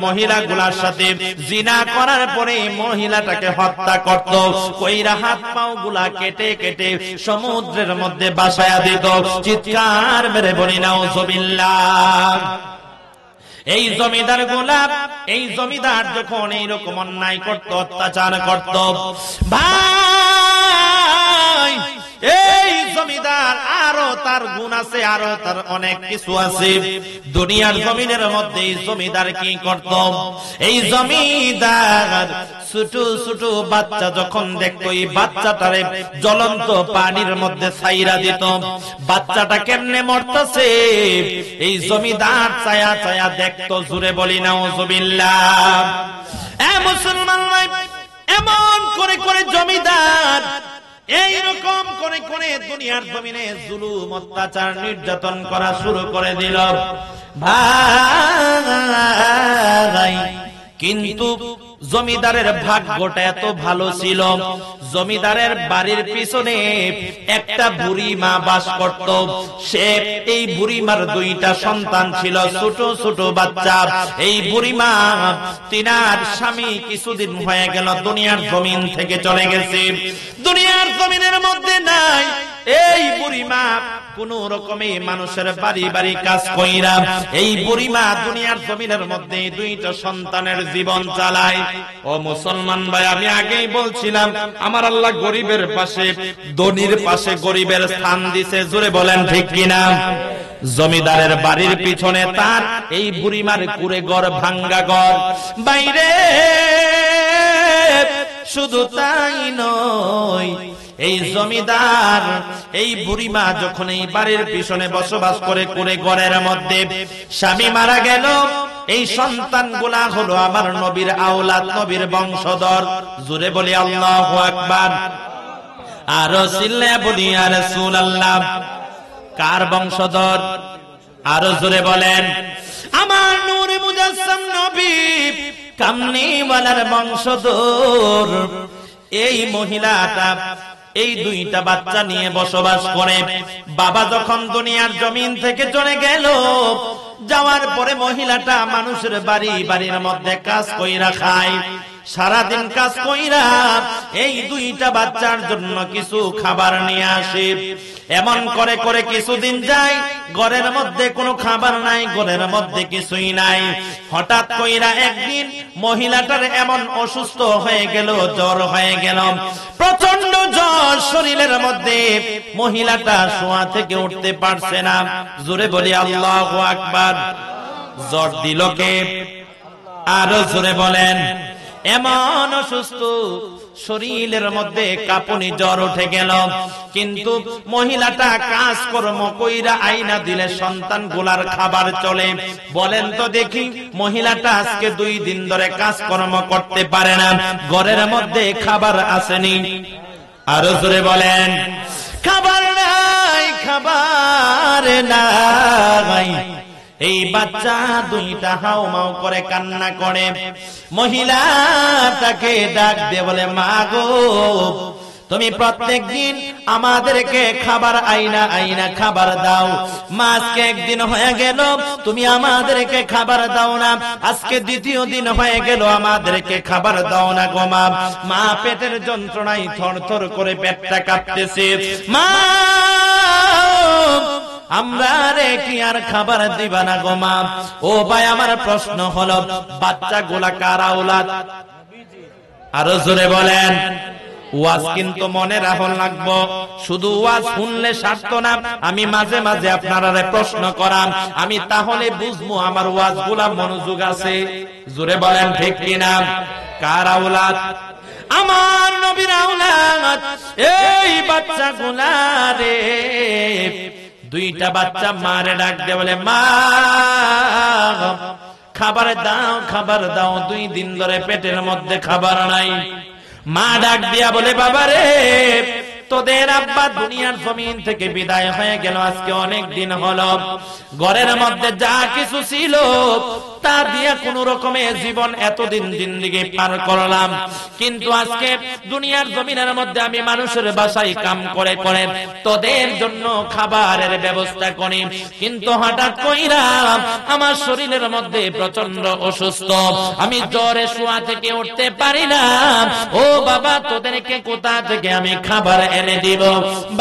মহিলা গুলার সাথে জিনা করার পরে মহিলাটাকে হত্যা করত, কইরা হাত পাও গুলা কেটে কেটে সমুদ্রের মধ্যে বাসায়া দিত। চিৎকার মেরে বলি নাউজুবিল্লাহ। এই জমিদার গোলাপ, এই জমিদার যখন এইরকম অন্যায় করত, অত্যাচার করত, ভাই এই জমিদার আরো তার গুণ আছে, আরো তার অনেক কিছু আছে। দুনিয়ার জমিনের মধ্যে এই জমিদার কি করত? এই জমিদার ছোট ছোট বাচ্চা যখন দেখতো, এই বাচ্চাটারে জ্বলন্ত পানির মধ্যে ছাইরা দিত। বাচ্চাটা কেমনে মরতেছে এই জমিদার ছায়া ছায়া দেখতো। জুড়ে বলি নাউজুবিল্লাহ। এ মুসলমান ভাই, এমন করে করে জমিদার এইরকম করে করে দুনিয়ার জমিনে জুলুম, অত্যাচার, নির্যাতন করা শুরু করে দিল। ভাই, কিন্তু জমিদারের ভাগ্যটা এত ভালো ছিল, জমিদারের বাড়ির পিছনে একটা বুড়ি মা বাস করত। সে এই বুড়ি মার দুইটা সন্তান ছিল, ছোট ছোট বাচ্চা। এই বুড়ি মা, তিনার স্বামী কিছুদিন হয়ে গেল দুনিয়ার জমিন থেকে চলে গেছে, দুনিয়ার জমিনের মধ্যে নাই। এই বুড়ি মা কোন রকমে মানুষের বাড়ি বাড়ি কাজ কইরা এই বুড়ি মা দুনিয়ার জমিনের মধ্যে দুইটা সন্তানের জীবন চালায়। ও মুসলমান ভাই, আমি আগেই বলছিলাম আমার আল্লাহ গরিবের পাশে, ধনীর পাশে গরিবের স্থান দিছে। জোরে বলেন ঠিক কিনা? জমিদারের বাড়ির পিছনে তার এই বুড়িমার কুড়ে ঘর, ভাঙ্গা ঘর। বাইরে শুধু তাই নয়, এই জমিদার এই বুড়িমা যখন এই বাড়ির পিছনে বসবাস করে কুড়ে ঘরের মধ্যে, স্বামী মারা গেল, এই সন্তানগুলা হলো আমার নবীর আওলাদ, নবীর বংশধর। জোরে বলি আল্লাহু আকবার। আর চিল্লায়া বলি ইয়া রাসূলুল্লাহ। কার বংশধর? আরো জোরে বলেন। আমার নূরে মুজাসসাম নবী কামলিওয়ালার বংশধর। এই মহিলাটা এই দুইটা বাচ্চা নিয়ে বসবাস করে। বাবা যখন দুনিয়ার জমিন থেকে চলে গেল, যাওয়ার পরে মহিলাটা মানুষের বাড়ির মধ্যে কাজ কইরা খায়। সারাদিন কাজ কইরা এই দুইটা বাচ্চার জন্য কিছু খাবার নিয়ে আসে। এমন করে করে কিছুদিন যায়, ঘরের মধ্যে কোনো খাবার নাই, ঘরের মধ্যে কিছুই নাই। হঠাৎ কইরা একদিন মহিলাটার এমন অসুস্থ হয়ে গেল, জ্বর হয়ে গেল, প্রচন্ড জ্বর শরীরের মধ্যে। মহিলাটা শোয়া থেকে উঠতে পারছে না। জোরে বলি আল্লাহু আকবার। জ্বর দিল কে? আরো জোরে বলেন। এমন অসুস্থ, শরীরের মধ্যে কাঁপুনি, জ্বর উঠে গেল। কিন্তু মহিলাটা কাজকর্ম কইরা আইনা দিলে সন্তান গুলার খাবার চলে। বলেন তো দেখি, মহিলাটা আজকে 2 দিন ধরে কাজকর্ম করতে পারে না, ঘরের মধ্যে খাবার আসেনি। আরো জোরে বলেন। খাবার নাই, খাবার নাই। এই বাচ্চা দুইটা হাউমাউ করে কান্না করে। মহিলাটাকে ডাক দিয়ে বলে, মা গো, তুমি প্রত্যেক দিন আমাদেরকে খাবার আইনা আইনা খাবার দাও। মা আজকে একদিন হয়ে গেল তুমি আমাদেরকে খাবার দাও না, আজকে দ্বিতীয় দিন হয়ে গেল আমাদেরকে খাবার দাও না গো মা। মা পেটের যন্ত্রণায় থরথর করে পেটটা কাঁপতেছে। মা, আমরা রে কি আর খাবার দিবা না গো মা? ও ভাই, আমার প্রশ্ন হলো, বাচ্চাগুলা কার আওলাদ? আরো জোরে বলেন। ওয়াজ কিন্তু মনে রাখুন লাগবো, শুধু ওয়াজ শুনলে সারতো না। আমি মাঝে মাঝে আপনারা প্রশ্ন করাম, আমি তাহলে বুঝবো আমার ওয়াজ গুলা মনোযোগ আছে। জোরে বলেন ঠিক কিনা? কার আওলাদ? আমার নবীর আওলাদ। এই বাচ্চাগুলা রে, দুইটা বাচ্চা মারে ডাক দিয়ে বলে, মা খাবার দাও, খাবার দাও। 2 দিন ধরে পেটের মধ্যে খাবার নাই। মা ডাক দিয়া বলে, বাবা রে, তোদের আব্বা দুনিয়ার জমিন থেকে বিদায় হয়ে গেল, আজকে অনেক দিন হলো। ঘরের মধ্যে যা কিছু ছিল তা দিয়া কোন রকমে জীবন এতদিন জিন্দেগি পার করলাম। কিন্তু আজকে দুনিয়ার জমিনের মধ্যে আমি মানুষের বাসায় কাম করে করে তোদের জন্য খাবারের ব্যবস্থা করি। কিন্তু হঠাৎ কইরা আমার শরীরের মধ্যে প্রচন্ড অসুস্থ, আমি জ্বরে শোয়া থেকে উঠতে পারি না। ও বাবা, তোদেরকে কোথা থেকে আমি খাবার এনে দিব?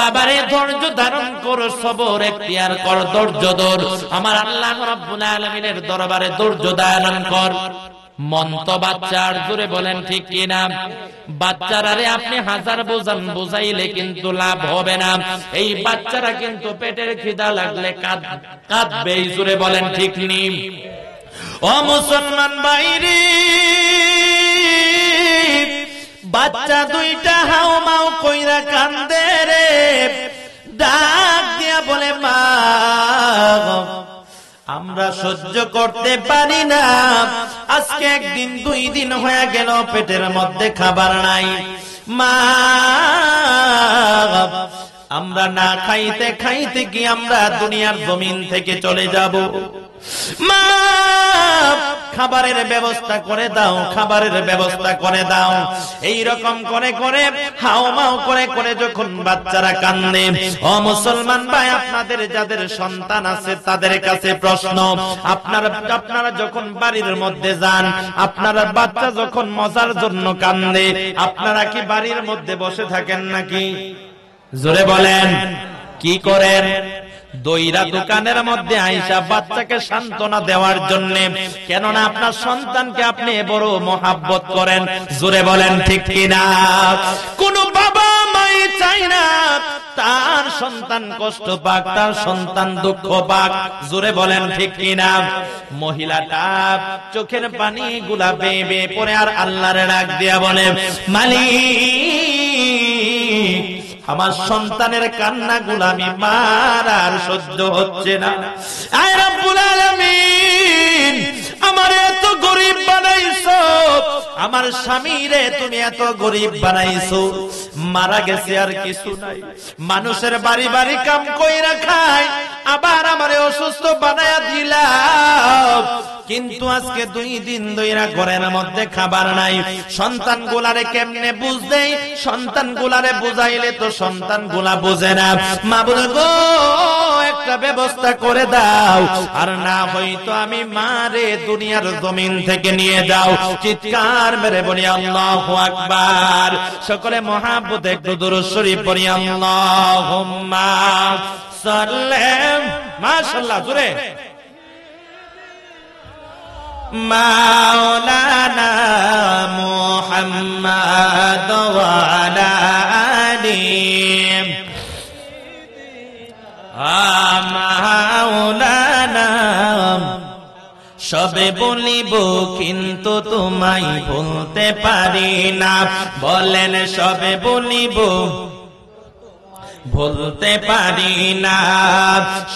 বাবারে, ধৈর্য ধারণ কর, সবর এখতিয়ার কর, ধৈর্য ধর। আমার আল্লাহ রাব্বুল আলামিনের দরবারে ধৈর্য ধারণ কর। মন তো বাচ্চার। জোরে বলেন ঠিক কিনা? বাচ্চারারে আপনি 1000 বোঝান, বোঝাইলে কিন্তু লাভ হবে না। এই বাচ্চারা কিন্তু পেটের খিদা লাগলে কাঁদবে। জোরে বলেন ঠিক নি? ও মুসলমান ভাইরে, বাচ্চা দুইটা হাউমাউ কইরা কান্দে রে। ডাক দিয়া বলে, মা আমরা সহ্য করতে পারি না, আজকে 1 দিন 2 দিন হয়ে গেল পেটের মধ্যে খাবার নাই। মা, আমরা না খাইতে খাইতে কি আমরা দুনিয়ার জমিন থেকে চলে যাব? মা, খাবারের ব্যবস্থা করে দাও, খাবারের ব্যবস্থা করে দাও। এই রকম করে করে হাওমাও করে করে যখন বাচ্চারা কান্দে, ও মুসলমান ভাই, আপনাদের যাদের সন্তান আছে তাদের কাছে প্রশ্ন, আপনারা যখন বাড়ির মধ্যে যান, আপনারা বাচ্চা যখন মজার জন্য কান্দে, আপনারা কি বাড়ির মধ্যে বসে থাকেন নাকি? জোরে বলেন, কি করেন? দইরা দোকানের মধ্যে আইসা বাচ্চাকে সান্ত্বনা দেওয়ার জন্য, কেননা আপনার সন্তানকে আপনি বড় মহাব্বত করেন। জোরে বলেন ঠিক কিনা? কোন বাবা মাই চাই না তার সন্তান কষ্ট পাক, তার সন্তান দুঃখ পাক। জোরে বলেন ঠিক কিনা? মহিলাটা চোখের পানি গুলা বেয়ে বেয়ে পড়ে আর আল্লাহরে ডাক দিয়া বলে, মালিক, আমার সন্তানের কান্না গুলো আমি মার আর সহ্য হচ্ছে না। আয় রব্বুল আলামিন, আমার আমার স্বামীরে তুমি এত গরিব বানাইছো, মারা গেছে আর কিছু নাই, মানুষের বাড়ি বাড়ি কাম কইরা খায়, আবার আমারে অসুস্থ বানায়া দিলাম, কিন্তু আজকে 2 দিন ধইরা ঘরের মধ্যে খাবার নাই। সন্তান গুলারে কেমনে বুঝ দেই? সন্তান গুলারে বুঝাইলে তো সন্তান গুলা বুঝে না। মা বলে গো একটা ব্যবস্থা করে দাও, আর না হয়তো আমি মারে দুনিয়ার জমিন থেকে নিয়ে যাও। চিৎকার মেরে বলি আল্লাহু আকবার। সকলে মহাব্বতে একটু দুরূদ শরীফ পড়ি, আল্লাহুম্মা সাল্লাম। মাশাআল্লাহ, জোরে। মাওলানা মুহাম্মদ ওয়া আলা আলিহি মাওলানা। সবে বলিব কিন্তু তোমায় বলতে পারি না, বলেন সবে বলিব বলতে পারি না।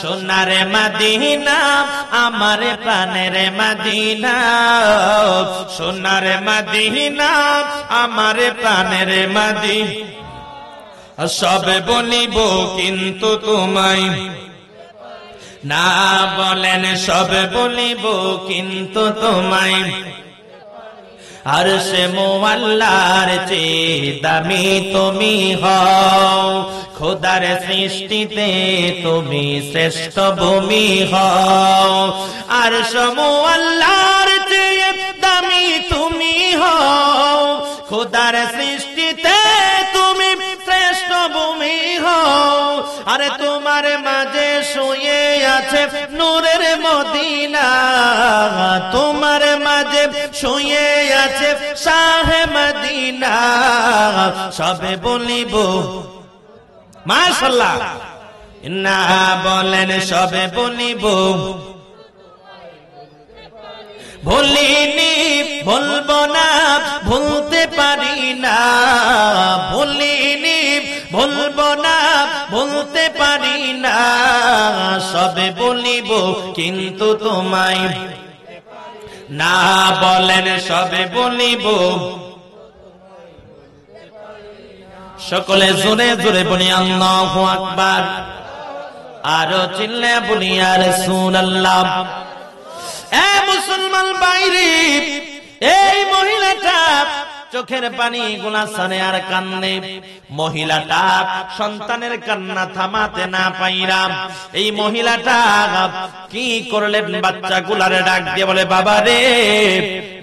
সোনার মদিনা আমার প্রাণের মদিনা, সোনার মদিনা আমার প্রাণের মদিনা। সবে বলিব কিন্তু তোমায় না, বলেন সবে বলিব কিন্তু তোমায়। আর সে মুআল্লার চেয়ে দামি তুমি হও, খোদার সৃষ্টিতে তুমি শ্রেষ্ঠ ভূমি হও। আর সে মুআল্লার চেয়ে দামি তুমি হও, খোদার সৃষ্টিতে তুমি শ্রেষ্ঠ ভূমি হও। আরে তোমার মাঝে শুয়ে আছে নূরের মদিনা, তোমার মাঝে শুয়ে আছে শাহে মদিনা। সবে বলিব মাশাআল্লাহ না, বলেন সবে বলিব ভুলিনি ভুলবো না, ভুলতে পারি না, ভুলিনি ভুলবো না, ভুলতে পারি না। সবে বলিব কিন্তু তোমায় না, বলেন সবে বলিব। সকলে জোরে জোরে বলি আল্লাহু আকবার, আরো চিল্লে বলি ইয়া রাসূলুল্লাহ। এ মুসলমান বাইরে, এই মহিলাটা চোখের পানি গুলা সানে আর কান্নে। মহিলাটা সন্তানের কান্না থামাতে না পাইরা এই মহিলাটা কি করলেন? বাচ্চা গুলারে ডাক দিয়ে বলে, বাবা রে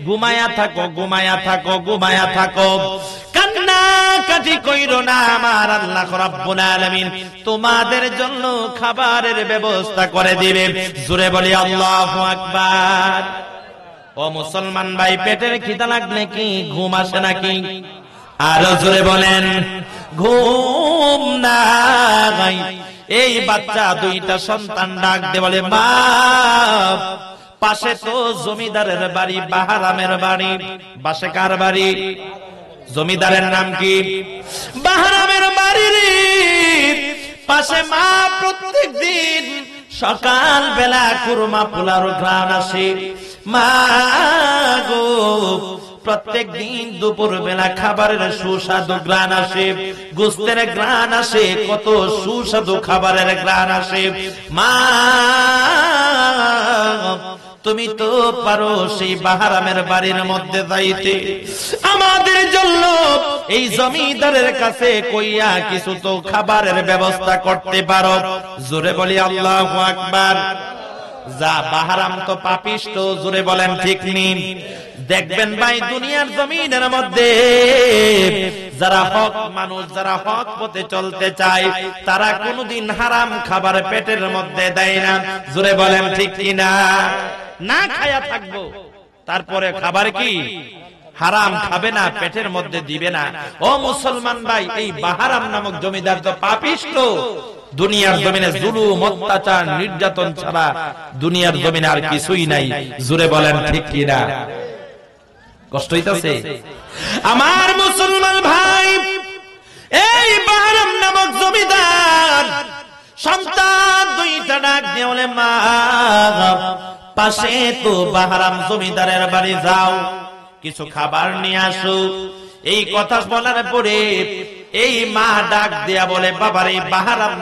ঘুমায়া থাকো, ঘুমায়া থাকো, ঘুমায়া থাকো, কান্না কাটি কইরো না, আমার আল্লাহ রাব্বুল আলামিন তোমাদের জন্য খাবারের ব্যবস্থা করে দিবে। জোরে বলি আল্লাহু আকবার। ও মুসলমান ভাই, পেটের খিদা লাগলে কি ঘুম আসে নাকি? আরো জোরে বলেন ঘুম নাই। এই বাচ্চা দুইটা সন্তান ডাক দিয়ে বলে, মা পাশে তো জমিদারের বাড়ি, বাহারামের বাড়ি। পাশে কার বাড়ি? জমিদারের নাম কি? বাহারামের বাড়ির পাশে মা প্রত্যেক দিন সকাল বেলা কুরমা পোলার ঘ্রাণ আসে। মা গো প্রত্যেক দিন দুপুর বেলা খাবারের সুস্বাদু ঘ্রাণ আসে, গোস্তের ঘ্রাণ আসে, কত সুস্বাদু খাবারের ঘ্রাণ আসে। মা তুমি তো পারো সেই বাহারামের বাড়ির মধ্যে যাইতে, আমাদের জন্য এই জমিদারের কাছে কইয়া কিছু তো খাবারের ব্যবস্থা করতে পারো। জোরে বলি আল্লাহু আকবার। যা বাহারাম তো পাপিষ্ট, জোরে বলেন ঠিক নি? দেখবেন ভাই দুনিয়ার জমিনের মধ্যে যারা হক মানুষ, যারা হক পথে চলতে চায়, তারা কোনোদিন হারাম খাবার পেটের মধ্যে দেয় না। জোরে বলেন ঠিক কিনা? না খায়া থাকবো, তারপরে খাবার কি হারাম খাবে না, পেটের মধ্যে দিবে না। ও মুসলমান ভাই, এই বাহারাম নামক জমিদার তো পাপিষ্ট। দুনিয়ার জমিনে জুলুম, অত্যাচার, নির্যাতন ছাড়া দুনিয়ার জমিনে আর কিছুই নাই। জোরে বলেন ঠিক কিনা? কষ্ট হইতাছে আমার মুসলমান ভাই। এই বাহারাম নামক জমিদার সন্তান দুইটা ডাক দিয়ে বলে, মা পাশে তো বাহারাম জমিদারের বাড়ি যাও, কিছু খাবার নিয়ে আসো। এই কথা বলার পরে এই মা ডাক দিয়া বলে, বাবারে বাহারাম,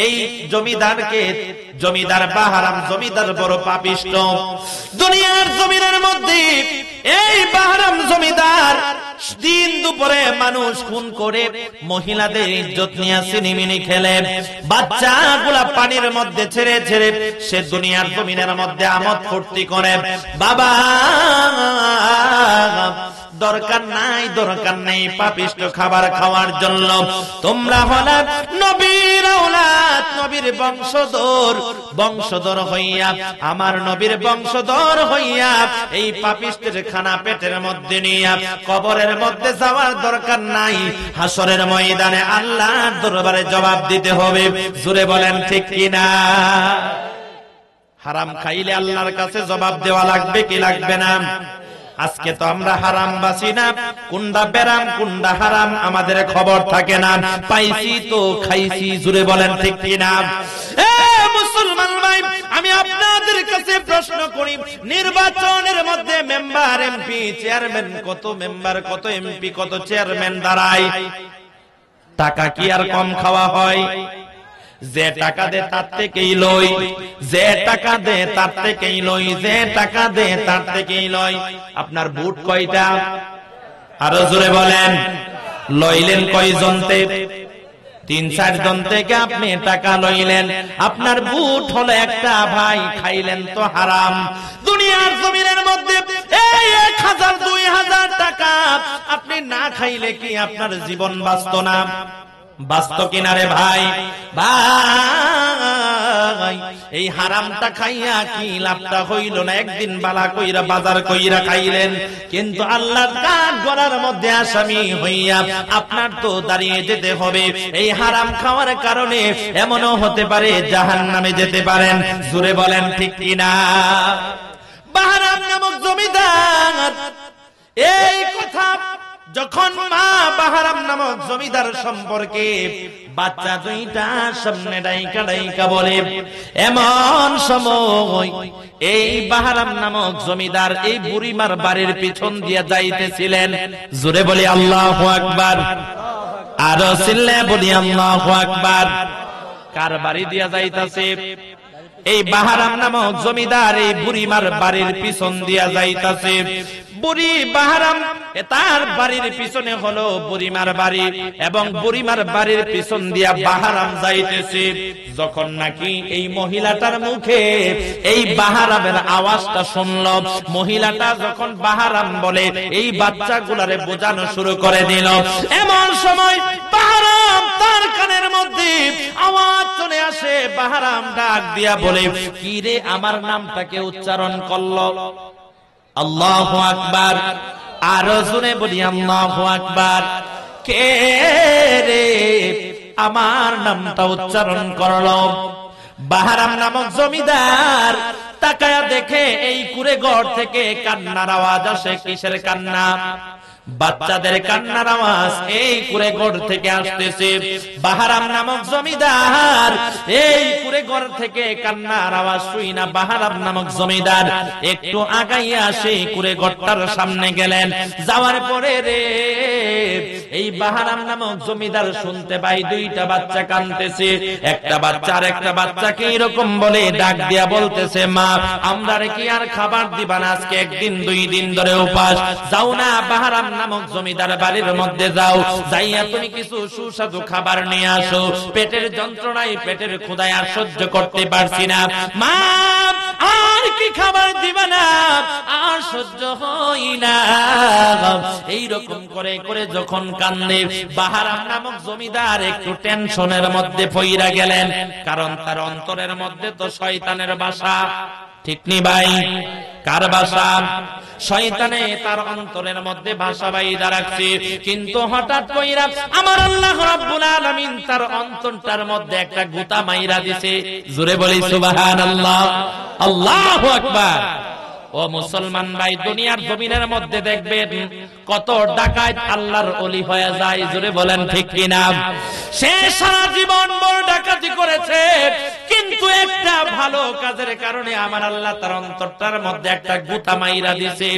এই জমিদারকে, জমিদার বাহারাম জমিদার বড় পাপিষ্ট। দুনিয়ার জমিনের মধ্যে এই বাহারাম জমিদার দিন দুপুরে মানুষ খুন করে, মহিলাদের ইজ্জত নিয়ে সিনেমিনি খেলে, বাচ্চাগুলা পানির মধ্যে ছেড়ে ছেড়ে সে দুনিয়ার জমিনের মধ্যে আমোদ ফুর্তি করে। বাবা দরকার নাই, দরকার নেই পাপিষ্ট খাবার খাওয়ার জন্য। তোমরা হলা নবীর আওলাদ, নবীর বংশধর, বংশধর হইয়া, আমার নবীর বংশধর হইয়া এই পাপিষ্টের খানা পেটের মধ্যে নিয়া কবরের মধ্যে যাওয়ার দরকার নাই, হাসরের ময়দানে আল্লাহর দরবারে জবাব দিতে হবে। জোরে বলেন ঠিক কিনা? হারাম খাইলে আল্লাহর কাছে জবাব দেওয়া লাগবে কি লাগবে না? আজকে তো আমরা হারাম বাসি না, কোনটা বেরাম কোনটা হারাম আমাদের খবর থাকে না, পাইছি তো খাইছি। জুড়ে বলেন ঠিক কিনা? মুসলমান ভাই, আমি আপনাদের কাছে প্রশ্ন করি, নির্বাচনের মধ্যে মেম্বার, এমপি, চেয়ারম্যান, কত মেম্বার, কত এমপি, কত চেয়ারম্যান দাঁড়ায়, টাকা কি আর কম খাওয়া হয়? যে টাকা দে তার থেকেই লই, যে টাকা দে তার থেকেই লই, যে টাকা দে তার থেকেই লই। আপনার ভোট কয়টা? আরো জোরে বলেন। লইলেন কয়জনতে? 3-4 জন থেকে আপনি টাকা লইলেন, আপনার ভোট হলো একটা, ভাই খাইলেন তো হারাম। দুনিয়ার জমিনের মধ্যে এই 1000-2000 টাকা আপনি না খাইলে কি আপনার জীবন বাঁচত না? বাস্ত কিনারে ভাই? ভাই এই হারামটা খাইয়া কি লাভটা হইল না? একদিন বালা কইরা বাজার কইরা খাইলেন, কিন্তু আল্লাহর কাঠ গড়ার মধ্যে আসামি হইয়া আপনার তো দাঁড়িয়ে যেতে হবে। এই হারাম খাওয়ার কারণে এমনও হতে পারে জাহান্নামে যেতে পারেন। জোরে বলেন ঠিক কিনা? বাহারাম নামক জমিদার এই কথা যখন মা বাহারাম নামক জমিদার সম্পর্কে বাচ্চা দুইটা সামনে ডাইকা ডাইকা বলে, এমন সময় এই বাহারাম নামক জমিদার এই বুড়িমার বাড়ির পিছন দিয়ে যাইতেছিলেন। জোরে বলি আল্লাহু আকবার। আরো চিল্লে বলি আল্লাহু আকবার। কার বাড়ি দিয়া যাইতাছে? এই বাহারাম নামক জমিদার এই বুড়িমার বাড়ির পিছন দিয়া যাইতাছে। বুড়ি বাহারাম, তার বাড়ির পিছনে হলো বুড়িমার বাড়ি, এবং বুড়িমার বাড়ির পিছন দিয়া বাহারাম যাইতেছে। যখন নাকি এই মহিলাটার মুখে এই বাহারামের আওয়াজটা শুনল, মহিলাটা যখন বাহারাম বলে এই বাচ্চাগুলারে বোঝানো শুরু করে দিল, এমন সময় বাহারাম তার কানের মধ্যে আওয়াজ চলে আসে। বাহারাম ডাক দিয়া বলে, কি রে, আমার নামটাকে উচ্চারণ করলো? আল্লাহু আকবার। আরো জোরে বলি আল্লাহু আকবার। কে রে আমার নামটা উচ্চারণ করলো? বাহারাম নামক জমিদার তাকায়া দেখে এই কুড়ে ঘর থেকে কান্নার আওয়াজ আসে। কিসের কান্না? বাচ্চাদের কান্নার আওয়াজ এই কুড়ে ঘর থেকে আসতেছে। বাহারাম নামক জমিদার এই কুড়ে ঘর থেকে কান্নার আওয়াজ শুই না বাহারাম নামক জমিদার একটু আগাইয়া সেই কুড়ে ঘরটার সামনে গেলেন। যাওয়ার পরে রে এই বাহারাম নামক জমিদার শুনতে পাই দুইটা বাচ্চা কাঁদতেছে। একটা বাচ্চা আর একটা বাচ্চাকে এরকম বলে ডাক দিয়া বলতেছে, মা আমরা কি আর খাবার দিবা না? আজকে 1-2 দিন ধরে উপাস। যাও না বাহারাম নামক জমিদার বাড়ির মধ্যে যাও, যাইয়া তুমি কিছু সুস্বাদু খাবার নিয়ে আসো। পেটের যন্ত্রণায়, পেটের ক্ষুধায় আর সহ্য করতে পারছি না, মা আর কি খাবার দিবা না? আর সহ্য হয় না। এইরকম করে করে যখন কান্দে, বাহারাম নামক জমিদার একটু টেনশনের মধ্যে পইরা গেলেন, কারণ তার অন্তরের মধ্যে তো শয়তানের বাসা। ঠিক নি ভাই? কার বাসা? শয়তানে তার অন্তরের মধ্যে ভাষা বাইদা রাখছে। কিন্তু হঠাৎ কইরা আমার আল্লাহ রাব্বুল আলামিন তার অন্তরটার মধ্যে একটা গুতা মাইরা দিছে। জোরে বলি সুবহানাল্লাহ, আল্লাহু আকবার। ও মুসলমান ভাই, দুনিয়ার জমিনের মধ্যে দেখবেন কত ডাকাত আল্লাহর ওলি হয়ে যায়। জোরে বলেন ঠিক কিনা? সে সারা জীবন বড় ডাকাতি করেছে, কিন্তু একটা ভালো কাজের কারণে আমার আল্লাহ তার অন্তরটার মধ্যে একটা গুতা মাইরা দিছে।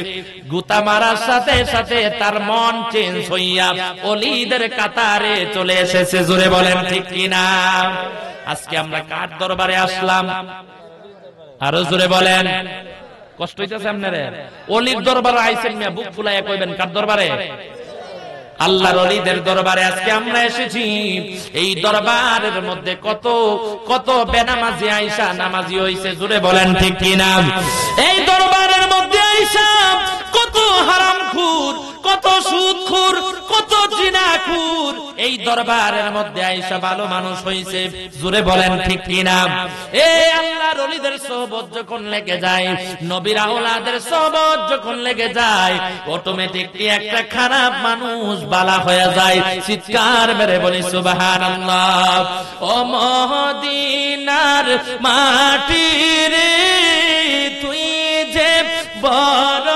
গুতা মারার সাথে সাথে তার মন চেঞ্জ হইয়া ওলিদের কাতারে চলে এসেছে। জোরে বলেন ঠিক কিনা? আজকে আমরা কার দরবারে আসলাম? আরো জোরে বলেন। কষ্ট হইতেছে আপনারে? ওলির দরবারে আইছেন মিয়া, বুক ফুলাইয়া কইবেন কার দরবারে? আল্লাহর ওলিদের দরবারে আজকে আমরা এসেছি। এই দরবারের মধ্যে কত কত বেনামাজি আয়েশা নামাজি হইছে। জোরে বলেন ঠিক কিনা? এই দরবারের মধ্যে আয়েশা কত হারামখোর, কত সুদখোর, কত জিনাখোর এই দরবারের মধ্যে আয়েশা ভালো মানুষ হইছে। জোরে বলেন ঠিক কিনা? এই আল্লাহর ওলিদের সোহবত যখন লেগে যায়, নবীর আওলাদের সোহবত যখন লেগে যায়, অটোমেটিকলি একটা খারাপ মানুষ বালা হয়ে যায়। চিৎকার মেরে বলি সুবহানাল্লাহ। ও মদিনার মাটি রে, তুই যে বড়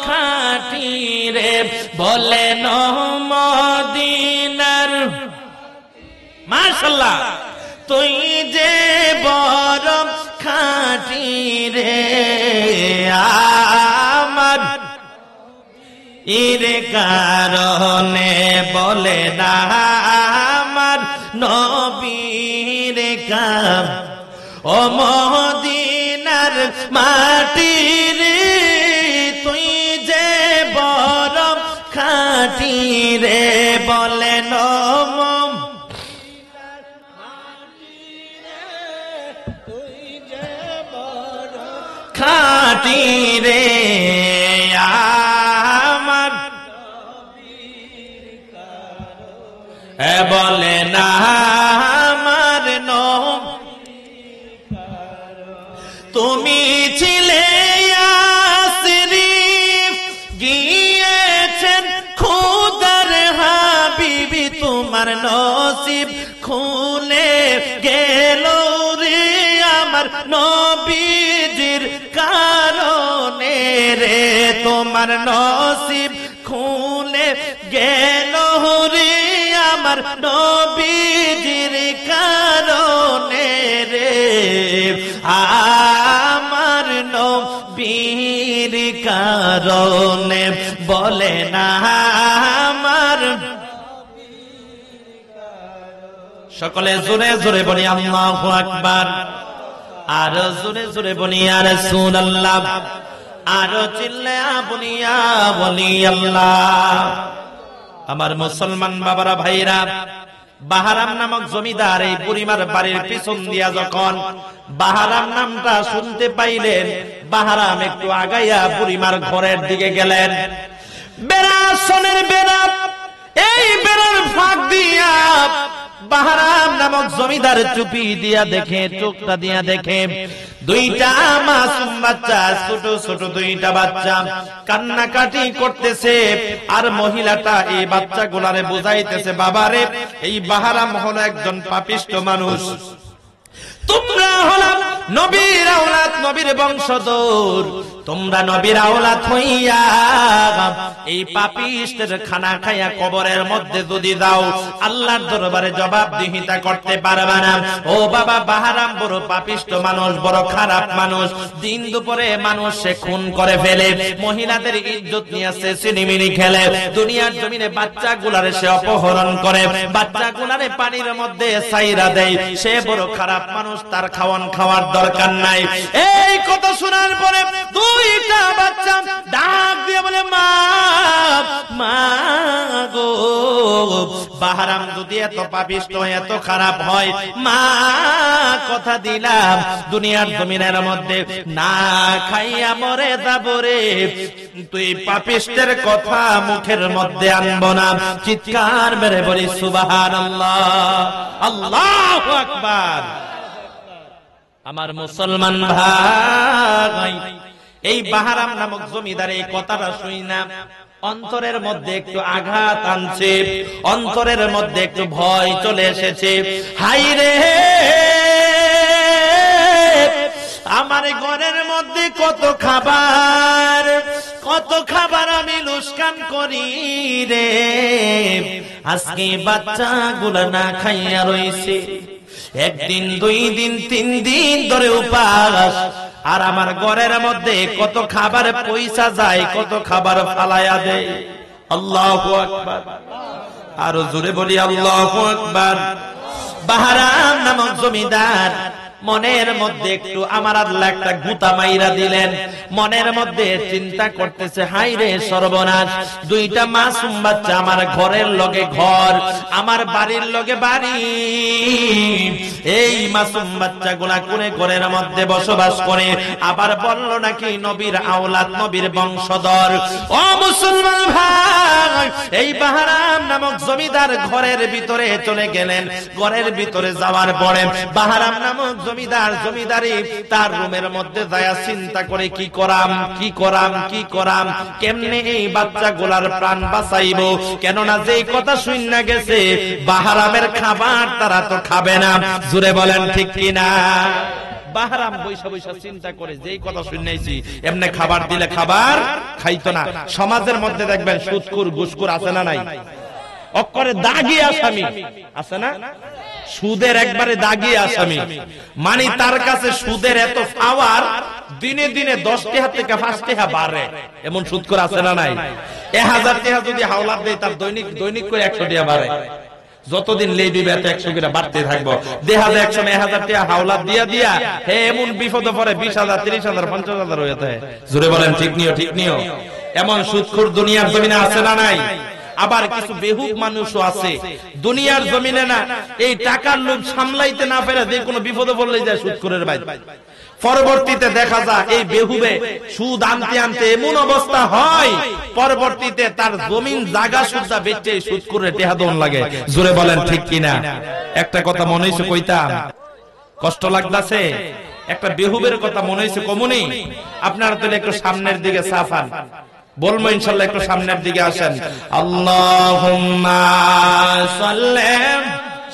খাঁটি রে, বলেন মদিনার মাশাআল্লাহ, তুই যে বড় খাঁটি রে, আমার এর কারণে বলে না আমার নবীর কাম। ও মদিনার মাটি রে, তুই যে বড় খাঁটি রে, বলেন খাঁটি রে, আমার বলে না আমার তুমি ছিলে আশরিফ, গিয়েছেন খোদার হাবিবি, তোমার নসিব খুলে গেল রে আমার নবীজির কারণে রে, তোমার নসিব খুলে গেল রে আমার নবীজির কারণে রে, আমার নবীর কারণে বলে না আমার। সকলে জোরে জোরে বলি আল্লাহু আকবার, আর জোরে জোরে বলি ইয়া রাসূলুল্লাহ, আরো চিল্লায়া বলি ইয়া ওলি আল্লাহ। আমার মুসলমান বাবারা ভাইরা, বাহারাম নামক জমিদার এই বুড়িমার বাড়ির পিছন দিয়া যখন বাহারাম নামটা শুনতে পাইলেন, বাহারাম একটু আগাইয়া বুড়িমার ঘরের দিকে গেলেন। বেড়া, সোনের বেড়া, এই বেড়ার ফাঁক দিয়া বাহারাম নামক জমিদার চুপি দিয়া দেখে, চোখটা দিয়া দেখে দুইটা মাসুম বাচ্চা, ছোট ছোট দুইটা বাচ্চা কান্নাকাটি করতেছে। আর মহিলাটা এই বাচ্চাগুলারে বুঝাইতেছে, বাবারে এই বাহারাম হলো একজন পাপিষ্ট মানুষ, তোমরা হলো নবীর আওলাদ, নবীর বংশধর, তোমরা নবীর আওলাদ হইয়া এই পাপিষ্টের খানা খাইয়া কবরের মধ্যে যদি দাও, আল্লাহর দরবারে জবাবদিহিতা করতে পারবে না। ও বাবা, বাহারাম বড় পাপিষ্ট মানুষ, বড় খারাপ মানুষ। দিন দুপুরে মানুষ সে খুন করে ফেলে, মহিলাদের ইজ্জত নিয়ে সে সিনিমিনি খেলে, দুনিয়ার জমিনে বাচ্চাগুলারে সে অপহরণ করে, বাচ্চাগুলারে পানির মধ্যে ছাইরা দেয়। সে বড় খারাপ মানুষ, তার খাওয়ার দরকার নাই। এই কথা শোনার পরে দুইটা বাচ্চা ডাক দিয়ে বলে, মা মা গো, বাহারাম যদি এত পাপিষ্ট এত খারাপ হয়, মা কথা দিলাম দুনিয়ার জমিনের মধ্যে না খাইয়া মরে যাব রে, তুই পাপিষ্টের কথা মুখের মধ্যে আনবো না। চিৎকার মেরে বলি সুবহানাল্লাহ, আল্লাহু আকবার। আমার মুসলমান ভাই, এই বাহারাম নামক জমিদার এই কথাটা শুই না অন্তরের মধ্যে একটু আঘাত আনছে, অন্তরের মধ্যে একটু ভয় চলে এসেছে। হাই রে, আমার ঘরের মধ্যে কত খাবার আমি লুস্কান করি রে, আজকে বাচ্চাগুলা না খাইয়া রইছে, একদিন 2 দিন 3 দিন ধরে উপাস, আর আমার ঘরের মধ্যে কত খাবার পয়সা যায়, কত খাবার ফালায়া দেয়। আল্লাহু আকবার, আরো জোরে বলি আল্লাহু আকবার। বাহারাম নামক জমিদার মনের মধ্যে একটু আমার আল্লাহ একটা গুতা মাইরা দিলেন। মনের মধ্যে চিন্তা করতেছে, হাই রে সর্বনাশ, 2টা মাসুম বাচ্চা আমার ঘরের লগে ঘর, আমার বাড়ির লগে বাড়ি, এই মাসুম বাচ্চাগুলা কোনে ঘরের মধ্যে বসবাস করে, আবার বলল নাকি নবীর আওলাদ, নবীর বংশধর। ও মুসলমান ভাই, এই বাহারাম নামক জমিদার ঘরের ভিতরে চলে গেলেন। ঘরের ভিতরে যাওয়ার পরে বাহারাম নামক জমিদার জমিদারি তার রুমের মধ্যে যায় চিন্তা করে, কি করাম কি করাম কি করাম, কেমনে এই বাচ্চাগুলার প্রাণ বাঁচাইব। কেননা যেই কথা শুননা গেছে বাহারামের খাবার তারা তো খাবে না, জুড়ে বলেন ঠিক কিনা। বাহারাম বৈশা বৈশা চিন্তা করে, যেই কথা শুনেছি এমনি খাবার দিলে খাবার খাইতো না। সমাজের মধ্যে দেখবেন সুদখোর ঘুষখোর আছে না নাই, অক্ষরে দাগি আসামি আছে না, সুদের একবারে দাগি আসামি, মানে তার কাছে সুদের এত পাওয়ার, দিনে দিনে 10 টাকা থেকে 5 টাকা বাড়ে, এমন সুদখোর আছে না নাই। 1000 টাকা যদি হাওলাত দেয় তার দৈনিক করে 100 টাকা বাড়ে, যতদিন লেই দিবে এত 100 করে বাড়তে থাকবো। দেখা যায় 1000 টাকা হাওলাত দিয়া দিয়া হে এমন বিপদে পড়ে 20,000 30,000 50,000 হয়ে যায়। জোরে বলেন ঠিক নিও ঠিক নিও। এমন সুদখোর দুনিয়ার জমিনে আছে না নাই। আবার কিছু বেহুক মানুষও আছে দুনিয়ার জমিনে না, এই টাকার লোভ সামলাইতে না পারে যে কোনো বিপদে পড়লে যায় সুদখোরের ভাই। পরবর্তীতে দেখা যায় এই বেহুবে সুদ আনতে আনতে এমন অবস্থা হয়, পরবর্তীতে তার জমিন জায়গা সুদা বেচে সুদখোরের টেহা দন লাগে। জোরে বলেন ঠিক কিনা। একটা কথা মনে হইছে কইতাম, কষ্ট লাগতাছে, একটা বেহুবের কথা মনে হইছে কমুনি। আপনারা তাহলে একটু সামনের দিকে সাফান বলবো ইনশাআল্লাহ, একটু সামনের দিকে আসেন। আল্লাহুম্মা সাল্লি,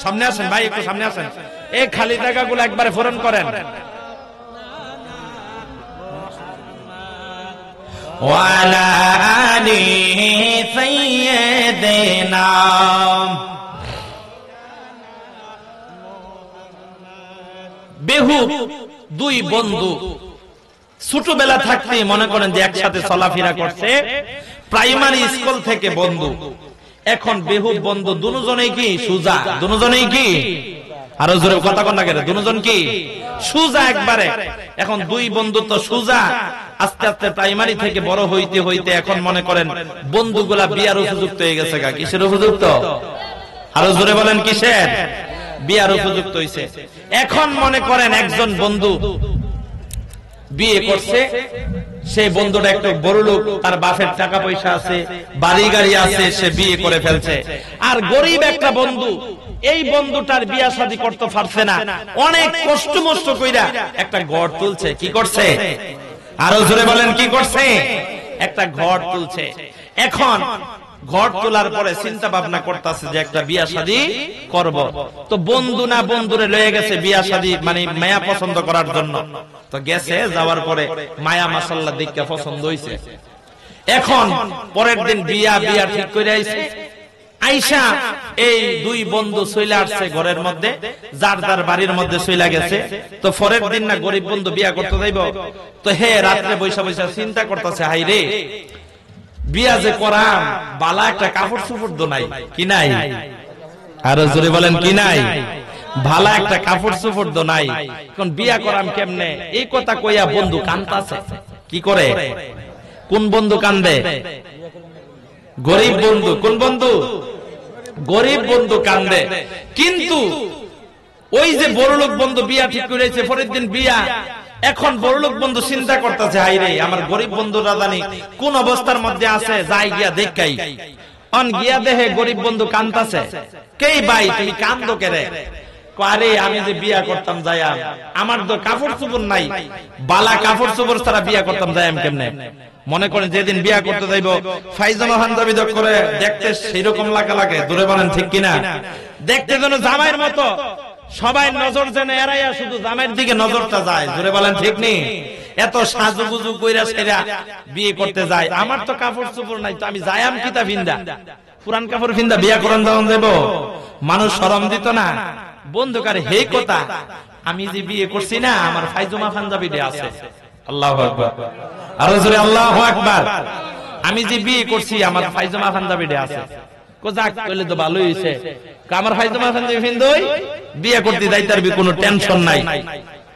সামনে আসেন ভাই, একটু সামনে আসেন। এই খালি জায়গাগুলো একবারে পূরণ করেন। ওয়া আলা আলি সাইয়্যিদিনা, বেহুব 2 বন্ধু ছোটবেলা থাকতে মনে করেন যে একসাথে চলাফেরা করছে, প্রাইমারি স্কুল থেকে বন্ধু। এখন বেহুব বন্ধু দুজনেই কি সুজা, দুজনেই কি, আরো জোরে কথা কন না কেন, দুজন কি সুজা একবারে। এখন 2 বন্ধু তো সুজা, আস্তে আস্তে প্রাইমারি থেকে বড় হইতে হইতে এখন মনে করেন বন্ধুগুলা বিয়ার উপযুক্ত হয়ে গেছে। কিসের উপযুক্ত, আরো জোরে বলেন কিসের, বিয়ার উপযুক্ত হইছে। এখন মনে করেন একজন বন্ধু বিয়ে করছে, সেই বন্ধুটা একটু বড় লোক, তার বাপের টাকা পয়সা আছে, বাড়ি গাড়ি আছে, সে বিয়ে করে ফেলছে। আর গরিব একটা বন্ধু, এই বন্ধুটার বিয়া শাদী করতে পারছে না, অনেক কষ্ট মষ্ট কইরা একটা ঘর তুলছে। কি করছে, আরো জোরে বলেন কি করছে, একটা ঘর তুলছে। এখন ঘর তোলার পরে চিন্তা ভাবনা করতেছে যে একটা বিয়া শাদী করব। তো বন্ধু না বন্ধুরে লয়ে গেছে বিয়া শাদী মানে মায়া পছন্দ করার জন্য। তো গেছে, যাওয়ার পরে মায়া মাশাআল্লাহ দেখে পছন্দ হইছে। এখন পরের দিন বিয়া ঠিক করে আইছে। আইসা এই 2 বন্ধু চলে আসছে ঘরের মধ্যে, যার যার বাড়ির মধ্যে চলে গেছে। তো পরের দিন না গরিব বন্ধু বিয়া করতে যাইব, তো হে রাত্রে বৈশা বৈশা চিন্তা করতেছে, হাই রে বিয়া যে করাম, বালা একটা কাপড় চোপড় তো নাই, কি নাই, আরো জোরে বলেন কি নাই, ভালা একটা কাপড় চোপড় তো নাই, কোন বিয়া করাম কেমনে। এই কথা কইয়া বন্ধু কান্দাছে। কি করে, কোন বন্ধু কান্দে, গরিব বন্ধু। কোন বন্ধু, গরিব বন্ধু কান্দে। কিন্তু ওই যে বড়লোক বন্ধু বিয়া ঠিক করেছে, পরের দিন বিয়া। এখন বড়লোক বন্ধু চিন্তা করতেছে, হাই রে আমার গরিব বন্ধুরা জানি কোন অবস্থার মধ্যে আছে, যাই গিয়া দেখাই। অন গিয়া দেহে গরিব বন্ধু কান্দাছে। কেই ভাই তুমি কান্দো কেরে, আরে আমি যে বিয়া করতাম যাইয়া, আমার তো কাপড় চোপড় নাই, বালা কাপড় চোপড় ছাড়া বিয়া করতাম যাইম কেমনে। মনে করেন যেদিন বিয়া করতে যাইব ফাইজামা হানজাবি করে দেখতে সেইরকম লাগে। দূরে বলেন ঠিক কিনা। দেখতে যেন জামাইয়ের মতো, সবাই নজর যেন এড়াইয়া শুধু জামাইয়ের দিকে নজরটা যায়। দূরে বলেন ঠিক নেই। এত সাজুগুজু কইরা সেরা বিয়ে করতে যায়, আমার তো কাপড় চোপড় নাই, তো আমি যাইম কিতা ভিন্দা, পুরান কাপড় ভিন্দা বিয়া করান যাওয়া দেব। মানুষ শরম দিত না, বন্ধুকার হে কথা, আমি যে বিয়ে করছি না আমার ফাইজমা পাঞ্জাবি ডে আছে। আল্লাহু আকবার, আরো জোরে আল্লাহু আকবার। আমি যে বিয়ে করছি আমার ফাইজমা পাঞ্জাবি ডে আছে। কো যাক কইলে তো ভালোই হইছে, আমার ফাইজমা পাঞ্জাবি পিন্দই বিয়ে করতে যাইতার কোনো টেনশন নাই।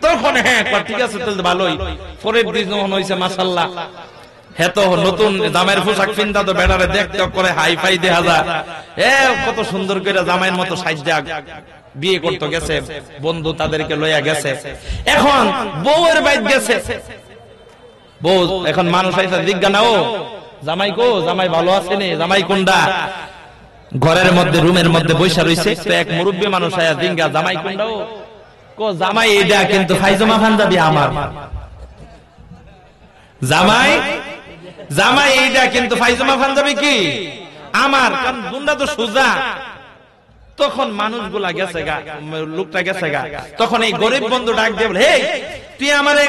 তখন হ্যাঁ ঠিক আছে তাহলে ভালোই। পরের দিন যখন হইছে মাশাআল্লাহ, হ্যাঁ তো নতুন জামাইয়ের পোশাক পিন্দা তো বেড়ারে দেখতে করে হাই ফাই দেখা যায়, কত সুন্দর করে জামাইয়ের মতো সাজা বিয়ে করতে গেছে, বন্ধু তাদেরকে লইয়া গেছে। এখন বউয়ের বাইত গেছে, বউ এখন মানুষ আইসা জিজ্ঞা না, ও জামাই কো, জামাই ভালো আছে নি, জামাই কোনটা? ঘরের মধ্যে রুমের মধ্যে বৈশা রইছে, তো এক মুরব্বী মানুষ আয়া জিজ্ঞা জামাই কোনটা? ও কো জামাই এইটা, কিন্তু ফাইজমা পাঞ্জাবি আমার। জামাই জামাই এইটা, কিন্তু ফাইজমা পাঞ্জাবি কি আমার, কারণ দুনটা তো সোজা। তখন মানুষগুলা গেছে গা, লোকটা গেছে গা, তখন এই গরিব বন্ধু ডাক দিয়ে বলে, হে তুই আমারে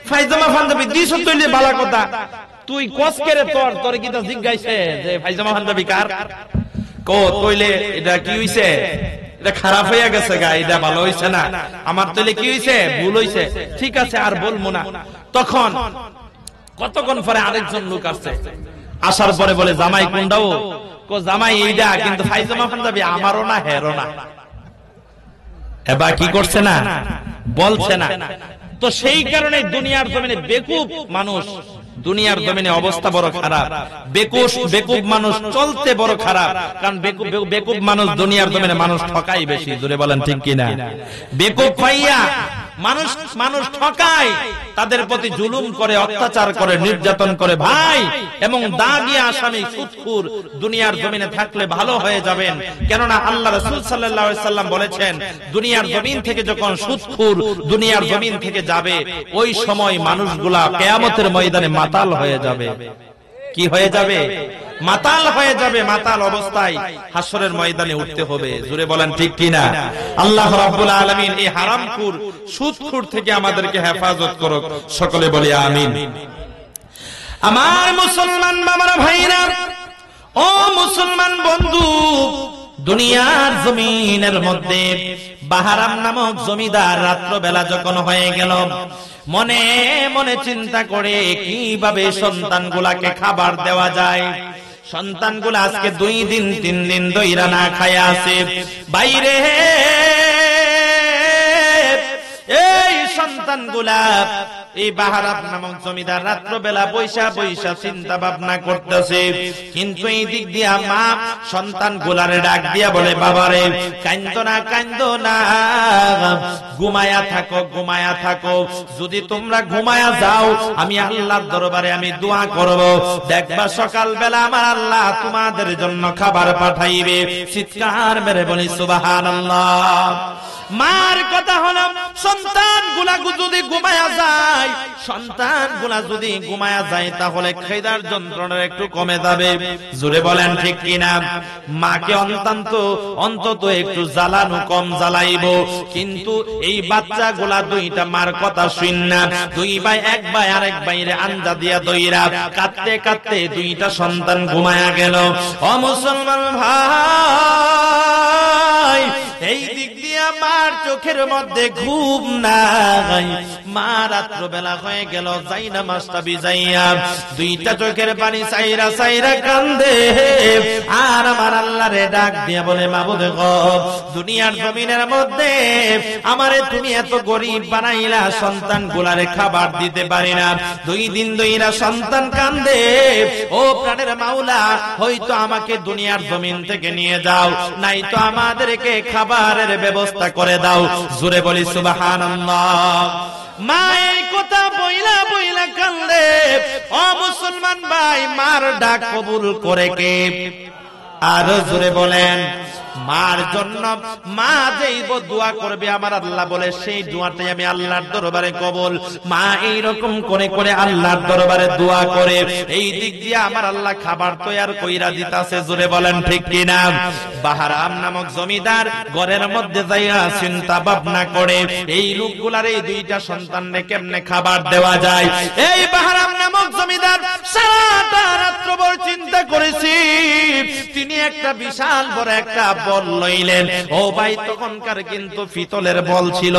ফাইজমা পাঞ্জাবি দিছ তৈলে বালা কথা, তুই কসকেরে তোর তোরে কি তো জিজ্ঞাইছে যে ফাইজমা পাঞ্জাবি কার? কো তৈলে এটা কি হইছে, এটা খারাপ হইয়া গেছে গা, এটা ভালো হইছে না, আমার তৈলে কি হইছে, ভুল হইছে, ঠিক আছে আর বলবো না। তখন কতক্ষণ পরে আরেকজন লোক আসছে, আসার পরে বলে জামাই কোনটাও? কো জামাই এইটা, কিন্তু ফাইজমা পাঞ্জাবি আমারও না হেরো না। এবার কি করছে না, বলছে না। তো সেই কারণে দুনিয়ার জমিনে বেকুব মানুষ, দুনিয়ার জমিনে অবস্থা বড় খারাপ, বেকুব মানুষ চলতে বড় খারাপ। কারণ বেকুব মানুষ দুনিয়ার জমিনে মানুষ ঠকাই বেশি। জোরে বলেন ঠিক কিনা? বেকুব পাইয়া মানুষ ঠকায়, তাদের প্রতি জুলুম করে, অত্যাচার করে, নির্যাতন করে ভাই, এবং দাগী আসামি সুদখোর দুনিয়ার জমিনে থাকলে ভালো হয়ে যাবেন। কেননা আল্লাহ রাসূল সাল্লাল্লাহু আলাইহি সাল্লাম বলেছেন, দুনিয়ার জমিন থেকে যখন সুদখোর দুনিয়ার জমিন থেকে যাবে, ওই সময় মানুষগুলা কিয়ামতের ময়দানে মাতাল হয়ে যাবে। কি হয়ে যাবে? মাতাল হয়ে যাবে। মাতাল অবস্থায় হাসরের ময়দানে উঠতে হবে। জোরে বলেন ঠিক কিনা? আল্লাহ রাব্বুল আলামিন এই হারামখোর সুদখোর থেকে আমাদেরকে হেফাজত করুক। সকলে বলি আমিন। আমার মুসলমান বাবারা, ভাইরা, ও মুসলমান বন্ধু, দুনিয়ার জমিনের মধ্যে বাহারাম নামক জমিদার রাত্রবেলা যখন হয়ে গেল, মনে মনে চিন্তা করে কিভাবে সন্তানগুলাকে খাবার দেওয়া যায়। সন্তানগুলা আজকে 2 দিন 3 দিন দইরা না খায়া আছে বাইরে। এই সন্তানগুলা এই বাহারাম নামক জমিদার রাত্রবেলা বৈশা চিন্তা ভাবনা করতেছে। কিন্তু এই দিক দিয়া মা সন্তানগুলারে ডাক দিয়া বলে, বাবারে কান্দো না, ঘুমায়া থাকো। যদি তোমরা ঘুমায়া যাও, আমি আল্লাহর দরবারে আমি দোয়া করব, দেখবা সকালবেলা আমার আল্লাহ তোমাদের জন্য খাবার পাঠাইবে। চিৎকার মেরে বলি সুবহানাল্লাহ। মার কথা হলো, সন্তানগুলা যদি ঘুমায়া যায় তাহলে খিদার যন্ত্রণা একটু কমে যাবে। জোরে বলেন ঠিক কিনা? মাকে অন্তত একটু জ্বালানো কম জ্বালাইবো। কিন্তু এই বাচ্চাগুলা দুইটা মার কথা শুন না, এক ভাই আরেক ভাইরে আঞ্জা দিয়া দইরা কাঁদতে দুইটা সন্তান ঘুমায়া গেল। ও মুসলমান ভাই, এই দিক দিয়া মার চোখের মধ্যে ঘুম নাই। মা রাত্রবেলা হয়ে গেল, যাই না মাস্টা বিজাইয়া দুইটা চোখের পানি চাইরা কান্দে। আর আমার আল্লাহরে ডাক দিয়া বলে, মাবুদ গো, দুনিয়ার জমিনের মধ্যে আমারে তুমি এত গরিব বানাইলা, সন্তান গুলারে খাবার দিতে পারি না। 2 দিন ধইরা সন্তান কান্দে। ও প্রাণের মাওলা, হয়তো আমাকে দুনিয়ার জমিন থেকে নিয়ে যাও, নাই তো আমাদেরকে খাবারের ব্যবস্থা করে দাও। জোরে বলি সুবহানাল্লাহ। মা এই কথা বইলা কান্দে। ও মুসলমান ভাই, মার ডাক কবুল করে কে? আর জোরে বলেন। মার জন্য মা যেই দোয়া করবে আমার আল্লাহ বলে, সেই দোয়াটাই আমি আল্লাহর দরবারে কবুল। মা এইরকম করে আল্লাহর দরবারে দোয়া করে, এই দিক দিয়ে আমার আল্লাহ খাবার তৈয়ার কইরা দিতাছে। জোরে বলেন ঠিক কিনা? বাহারাম নামক জমিদার ঘরের মধ্যে যাইয়া চিন্তা ভাবনা করে, এই লোকগুলার এই দুইটা সন্তানকে কেমনে খাবার দেওয়া যায়। এই বাহারাম নামক জমিদার সারাটা রাত্রভর চিন্তা করেছি। তিনি একটা বিশাল বড় একটা বল লইলেন। ও ভাই, তখনকার কিন্তু পিতলের বল ছিল,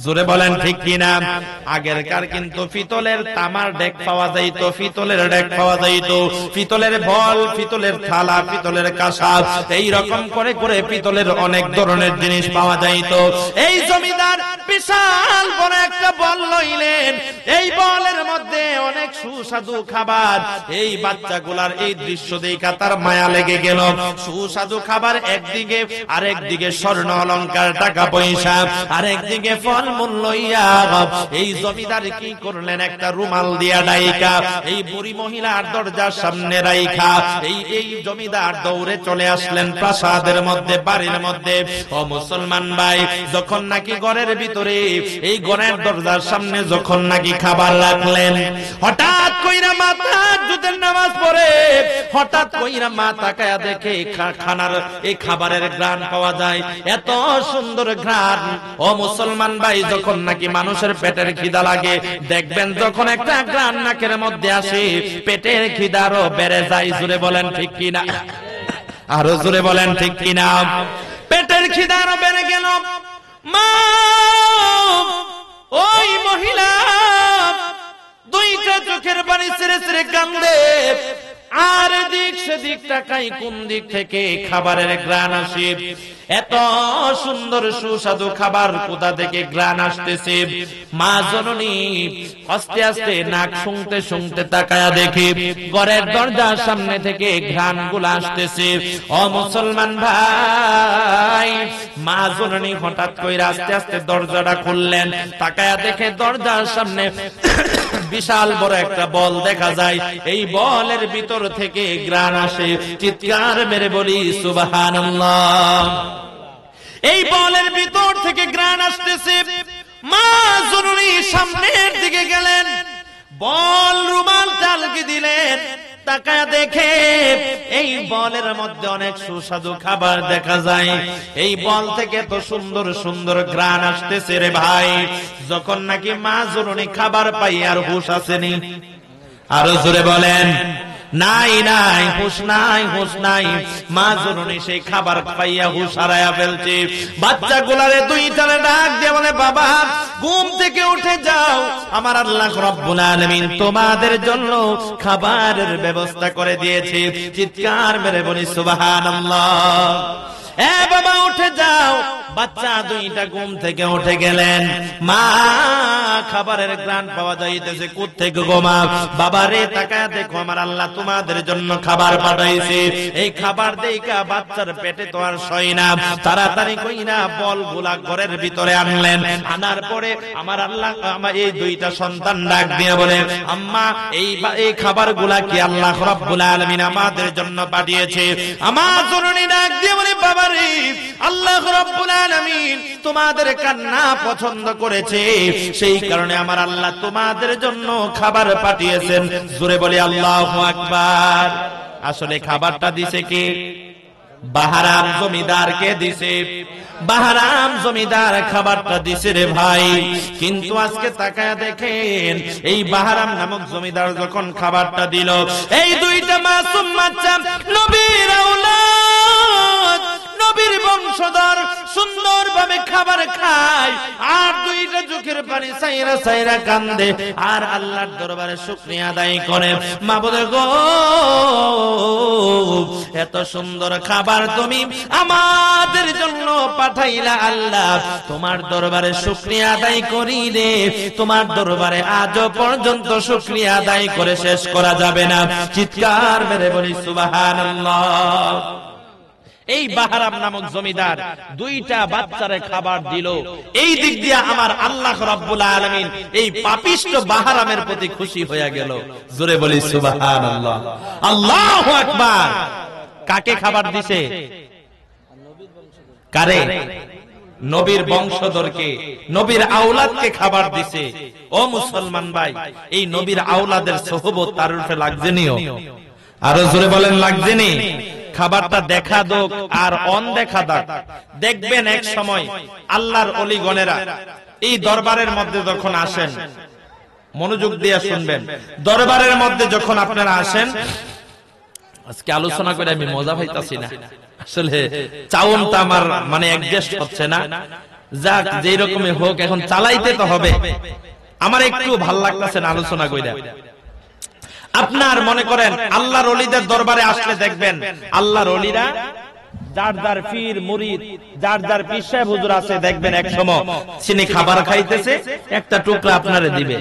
জোরে বলেন ঠিক কিনা? আগেরকার কিন্তু পিতলের তামার ডেক পাওয়া যাইতো, পিতলের ডেক পাওয়া যাইতো, পিতলের বল, পিতলের থালা, পিতলের কাঁসা, এই রকম করে করে পিতলের অনেক ধরনের জিনিস পাওয়া যাইতো। এই জমিদার বিশাল বড় একটা বল লইলেন, এই বলের মধ্যে অনেক সুস্বাদু খাবার। এই বাচ্চাগুলার এই দৃশ্য দেখা তার মায়া লেগে গেল। সুস্বাদু খাবার একদিকে, আরেকদিকে স্বর্ণ অলংকার, টাকা পয়সা, আরেকদিকে ফল মূল লইয়া এই জমিদার কি করলেন, একটা রুমাল দিয়া ডাইকা এই বুড়ি মহিলার দরজার সামনে রাইখা এই জমিদার দৌড়ে চলে আসলেন প্রাসাদের মধ্যে, বাড়ির মধ্যে। ও মুসলমান ভাই, যখন নাকি ঘরের ভিতরে এই ঘরের দরজার সামনে যখন নাকি খাবার রাখলেন, হঠাৎ কইরা মা তাহাজ্জুদের নামাজ পড়ে, হঠাৎ কইরা মা তাকায়া দেখে খানার এই খাবারের ঘ্রাণ পাওয়া যায়, এত সুন্দর ঘ্রাণ। ও মুসলমান ভাই, যখন নাকি মানুষের পেটের খিদা লাগে, দেখবেন যখন একটা ঘ্রাণ নাকের মধ্যে আসে, পেটের খিদা আরো বেড়ে যায়। জোরে বলেন ঠিক কিনা? আরো জোরে বলেন ঠিক কিনা? পেটের খিদা আরো বেড়ে গেল। মা ওই মহিলা দুইটা চোখের পানি ছেড়ে ছেড়ে কান্দে, আর দিক সেদিক তাকাই কোন দিক থেকে খাবারের ঘ্রাণ আসে। এত সুন্দর সুস্বাদু খাবার কোথা থেকে ঘ্রাণ আসতেছে? মা জননী আস্তে আস্তে নাক শুনতে শুনতে তাকায়া দেখে ঘরের দরজার সামনে থেকে ঘ্রাণ গুলা আসতেছে। ও মুসলমান ভাই, মা জননী হঠাৎ কইরা আস্তে আস্তে দরজাটা খুললেন, তাকায়া দেখে দরজার সামনে বিশাল বড় একটা বল দেখা যায়। এই বলের ভিতর থেকে ঘ্রাণ আসে। চিৎকার মেরে বলি সুবহানাল্লাহ। এই বলের ভিতর থেকে ঘ্রাণ আসতেছে। মা জননী সামনের দিকে গেলেন, বল রুমাল চালকে দিলেন, তাকায়া দেখে এই বলের মধ্যে অনেক সুস্বাদু খাবার দেখা যায়। এই বল থেকে তো সুন্দর সুন্দর ঘ্রাণ আসতেছে রে ভাই। যখন নাকি মা জননী খাবার পাই, আর হুঁশ আসেনি? আরো জোরে বলেন। নাই নাই, হুঁশ নাই, হুঁশ নাই। মা জননী সেই খাবার পাইয়া হুঁশ হারায়া ফেলছে। বাচ্চাগুলারে দুইটারে ডাক দিয়ে বলে, বাবা ঘুম থেকে উঠে যাও, আমার আল্লাহ রাব্বুল আলামিন তোমাদের জন্য খাবারের ব্যবস্থা করে দিয়েছে। চিৎকার মেরে বলি সুবহানাল্লাহ। এ বাবা উঠে যাও। বাচ্চা দুইটা ঘুম থেকে উঠে গেলেন। মা খাবারের ঘ্রাণ পাওয়া যাইতেছে, কোথা থেকে গো মা? বাবা রে, তাকায়া দেখো, আমার আল্লাহ তোমাদের জন্য খাবার পাঠাইছে। এই খাবার দেইকা বাচ্চার পেটে তো আর সয় না, তাড়াতাড়ি কইরা বলগুলা ঘরের ভিতরে আনলেন। আনার পরে আমার আল্লাহ, আমার এই দুইটা সন্তান ডাক দিয়ে বলে, আম্মা এই খাবারগুলা কি আল্লাহ রাব্বুল আলামিন আমাদের জন্য পাঠিয়েছে? আমার জননী ডাক দিয়ে বলে, বাবা রে, আল্লাহ রাব্বুল আলামিন তোমাদের কান্না পছন্দ করেছে, সেই কারণে আমার আল্লাহ তোমাদের জন্য খাবার পাঠিয়েছেন। জোরে বলি আল্লাহু আকবার। আসলে খাবারটা দিছে কে? বাহারাম জমিদারকে দিছে। বাহারাম জমিদার খাবারটা দিছে রে ভাই। কিন্তু আজকে তাকায়া দেখেন, এই বাহারাম নামক জমিদার যখন খাবারটা দিল, এই দুইটা মাসুম বাচ্চা নবীর আওলাদ, নবীর বংশধর সুন্দরভাবে খাবার খায়, আর দুইটা চোখের পানি সাইরা সাইরা কান্দে, আর আল্লাহর দরবারে শুকরিয়া আদায় করে। মাবুদ গো, এত সুন্দর খাবার তুমি আমাদের জন্য পাঠাইলা আল্লাহ, তোমার দরবারে শুকরিয়া আদায় করি রে। তোমার দরবারে আজও পর্যন্ত শুকরিয়া আদায় করে শেষ করা যাবে না। চিৎকার মেরে বলি সুবহানাল্লাহ। এই বাহারাম নামক জমিদার দুইটা বাচ্চারে খাবার দিল। এই দিক দিয়ে আমার আল্লাহ রাব্বুল আলামিন এই পাপিষ্ট বাহারামের প্রতি খুশি হয়ে গেল। জোরে বলি সুবহানাল্লাহ, আল্লাহু আকবার। কাকে খাবার দিছে? কারে? নবীর বংশধরকে, নবীর আওলাদকে খাবার দিছে। ও মুসলমান ভাই, এই নবীর আওলাদের সোহবত তার উপরে লাগছেনিও? আরো জোরে বলেন, লাগছেনি? খাবারটা দেখা দোক আর অনদেখা দাক। দেখবেন এক সময় আল্লাহর ওলিগণেরা এই দরবারের মধ্যে যখন আসেন, মনোযোগ দিয়ে শুনবেন, দরবারের মধ্যে যখন আপনারা আসেন, আজকে আলোচনা করে আমি মজা পাইতাছি না, আসলে চাউনটা আমার মানে অ্যাডজাস্ট হচ্ছে না। যাক, যেই রকমই হোক, এখন চালাইতে তো হবে। আমার একটু ভাল লাগতেছে না আলোচনা কইরা। আপনার মনে করেন আল্লাহর ওলিদের দরবারে আসলে দেখবেন আল্লাহর ওলিরা যার যার পীর মুরিদ, যার যার পীর সাহেব হুজুর আছে, দেখবেন এক সময় তিনি খাবার খাইতেছে, একটা টুকরা আপনারে দিবে,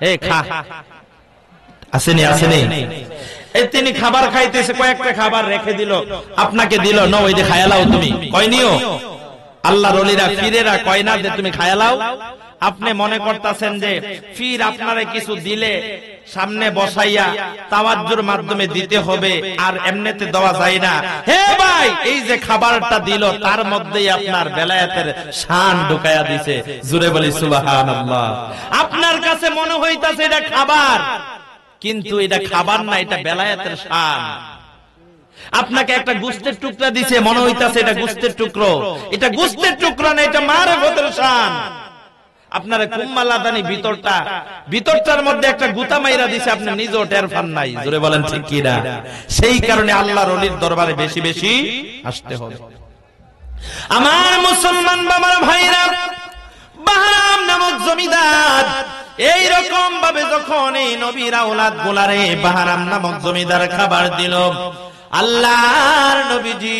এই খা, আসেনি আসেনি, তিনি খাবার খাইতেছে, কয়েকটা খাবার রেখে দিল, আপনাকে দিল, ন ওই যে খায়ালাও তুমি, কয়নিও আল্লাহর ওলিরা পীরেরা কয় না যে তুমি খায়ালাও। আপনি মনে করতেছেন যে পীর আপনারে কিছু দিলে সামনে বসাইয়া তাওয়াজ্জুর মাধ্যমে দিতে হবে, আর এমনিতে দেওয়া যায় না। হে ভাই, এই যে খাবারটা দিল তার মধ্যেই আপনার বেলায়েতের শান ঢুকায়া দিছে। জোরে বলি সুবহানাল্লাহ। আপনার কাছে মনে হইতাছে এটা খাবার, কিন্তু এটা খাবার না, এটা বেলায়েতের শান। আপনাকে একটা গোশতের টুকরা দিছে, মনে হইতাছে এটা গোশতের টুকরো, এটা গোশতের টুকরা না, এটা মারফতের শান। আপনার কুম্মালাদানি ভিতরটার মধ্যে একটা গুতা মাইরা দিছে, আপনি নিজেও টের পান নাই। জোরে বলেন ঠিক কি না? সেই কারণে আল্লাহর ওলির দরবারে বেশি বেশি আসতে হবে। আমার মুসলমান বাবার ভাইরা, বাহরাম নামক জমিদার এই রকম ভাবে যখন এই নবীর আওলাদ গোলারে বাহরাম নামক জমিদার খাবার দিল, আল্লাহর নবীজি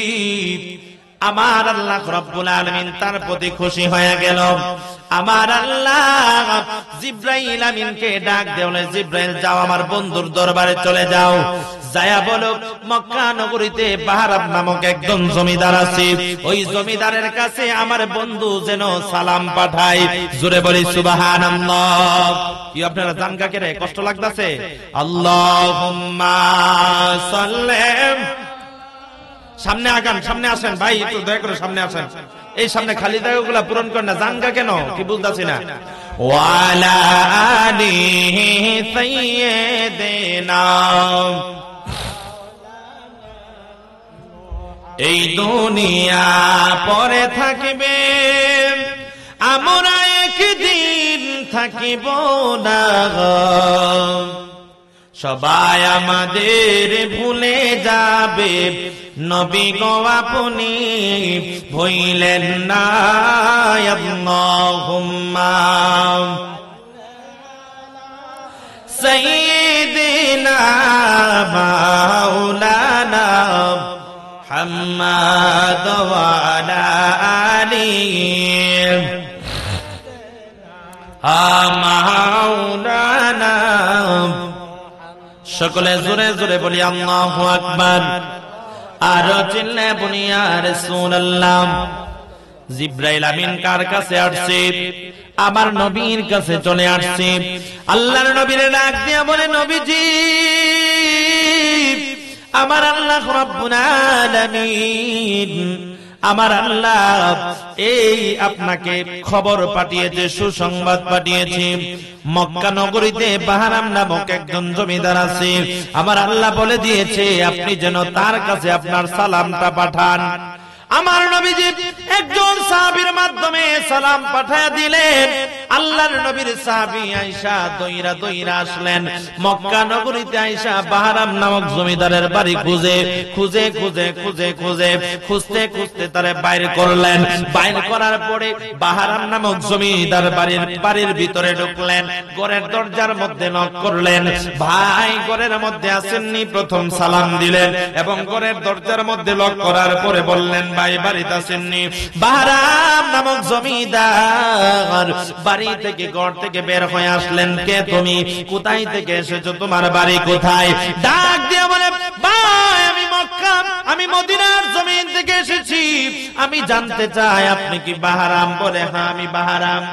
আমার আল্লাহ রাব্বুল আলামিন তার প্রতি খুশি হয়ে গেল। আমার আল্লাহ জিব্রাইল আমিনকে ডাক দেওয়ালে, জিব্রাইল যাও আমার বন্ধুর দরবারে চলে যাও, যায়া বলো মক্কা নগরীতে বাহরাম নামক একজন জমিদার আছে, ওই জমিদারের কাছে আমার বন্ধু যেন সালাম পাঠায়। জোরে বলি সুবহানাল্লাহ। কি আপনারা জানগা কে রে, কষ্ট লাগতাছে? আল্লাহুম্মা সাল্লি, সামনে আগান, সামনে আসেন ভাই, একটু দয়া করে সামনে আসেন। এই সামনে খালি জায়গাগুলা পূরণ করেন না, জানগা কেন কি বুঝতাছি না। ওয়ালা আলিহি সাইয়্যিদিনা, এই দুনিয়া পরে থাকবে, আমরা একদিন থাকিব না, সবাই আমাদের ভুলে যাবে, নবী গো আপনি ভুলেন না। আল্লাহুম্মা সাইয়্যিদিনা মাওলানা মুহাম্মাদ ওয়া আলা আলিহি মাওলানা। সকলে জোরে জোরে বলি আল্লাহু আকবার। আর চিল্লায় বলি ইয়া রাসূলুল্লাহ। জিব্রাইল আমিন কার কাছে আসছে? আমার নবীর কাছে চলে আসছে। আল্লাহর নবীর ডাক দিয়া বলে, নবীজি আমার আল্লাহ রাব্বুল আলামিন, আমার আল্লাহ এই আপনাকে খবর পাঠিয়েছে, সুসংবাদ পাঠিয়েছে, মক্কা নগরীতে বাহরাম নামক একজন জমিদার আছে, আমার আল্লাহ বলে দিয়েছে আপনি যেন তার কাছে আপনার সালামটা পাঠান। আমার নবীজি একজন সাহাবীর মাধ্যমে সালাম পাঠিয়ে দিলেন। আল্লাহর নবীর সাহাবী আয়েশা দইরা দইরা আসলেন মক্কা নগরীতে। আয়েশা বাহরাম নামক জমিদারের বাড়ি খুঁজে খুঁজে খুঁজে খুঁজে খুঁজে খুঁজতে খুঁজতে তারে বাইর করলেন। বাইর করার পরে বাহরাম নামক জমিদার বাড়ির ভিতরে ঢুকলেন। ঘরের দরজার মধ্যে নক করলেন। ভাই ঘরের মধ্যে আসেননি, প্রথম সালাম দিলেন এবং ঘরের দরজার মধ্যে লক করার পরে বললেন, ভাই বাড়িতে আসেননি? বাহরাম নামক জমিদার বাড়ি থেকে, ঘর থেকে বের হয়ে আসলেন। কে তুমি? কোথায় থেকে এসেছো? তোমার বাড়ি কোথায়? ডাক দিয়ে বলে, ভাই আমি মক্কা, আমি মদিনার জমিন থেকে এসেছি, আমি জানতে চাই আপনি কি বাহরাম? বলে হ্যাঁ আমি বাহরাম।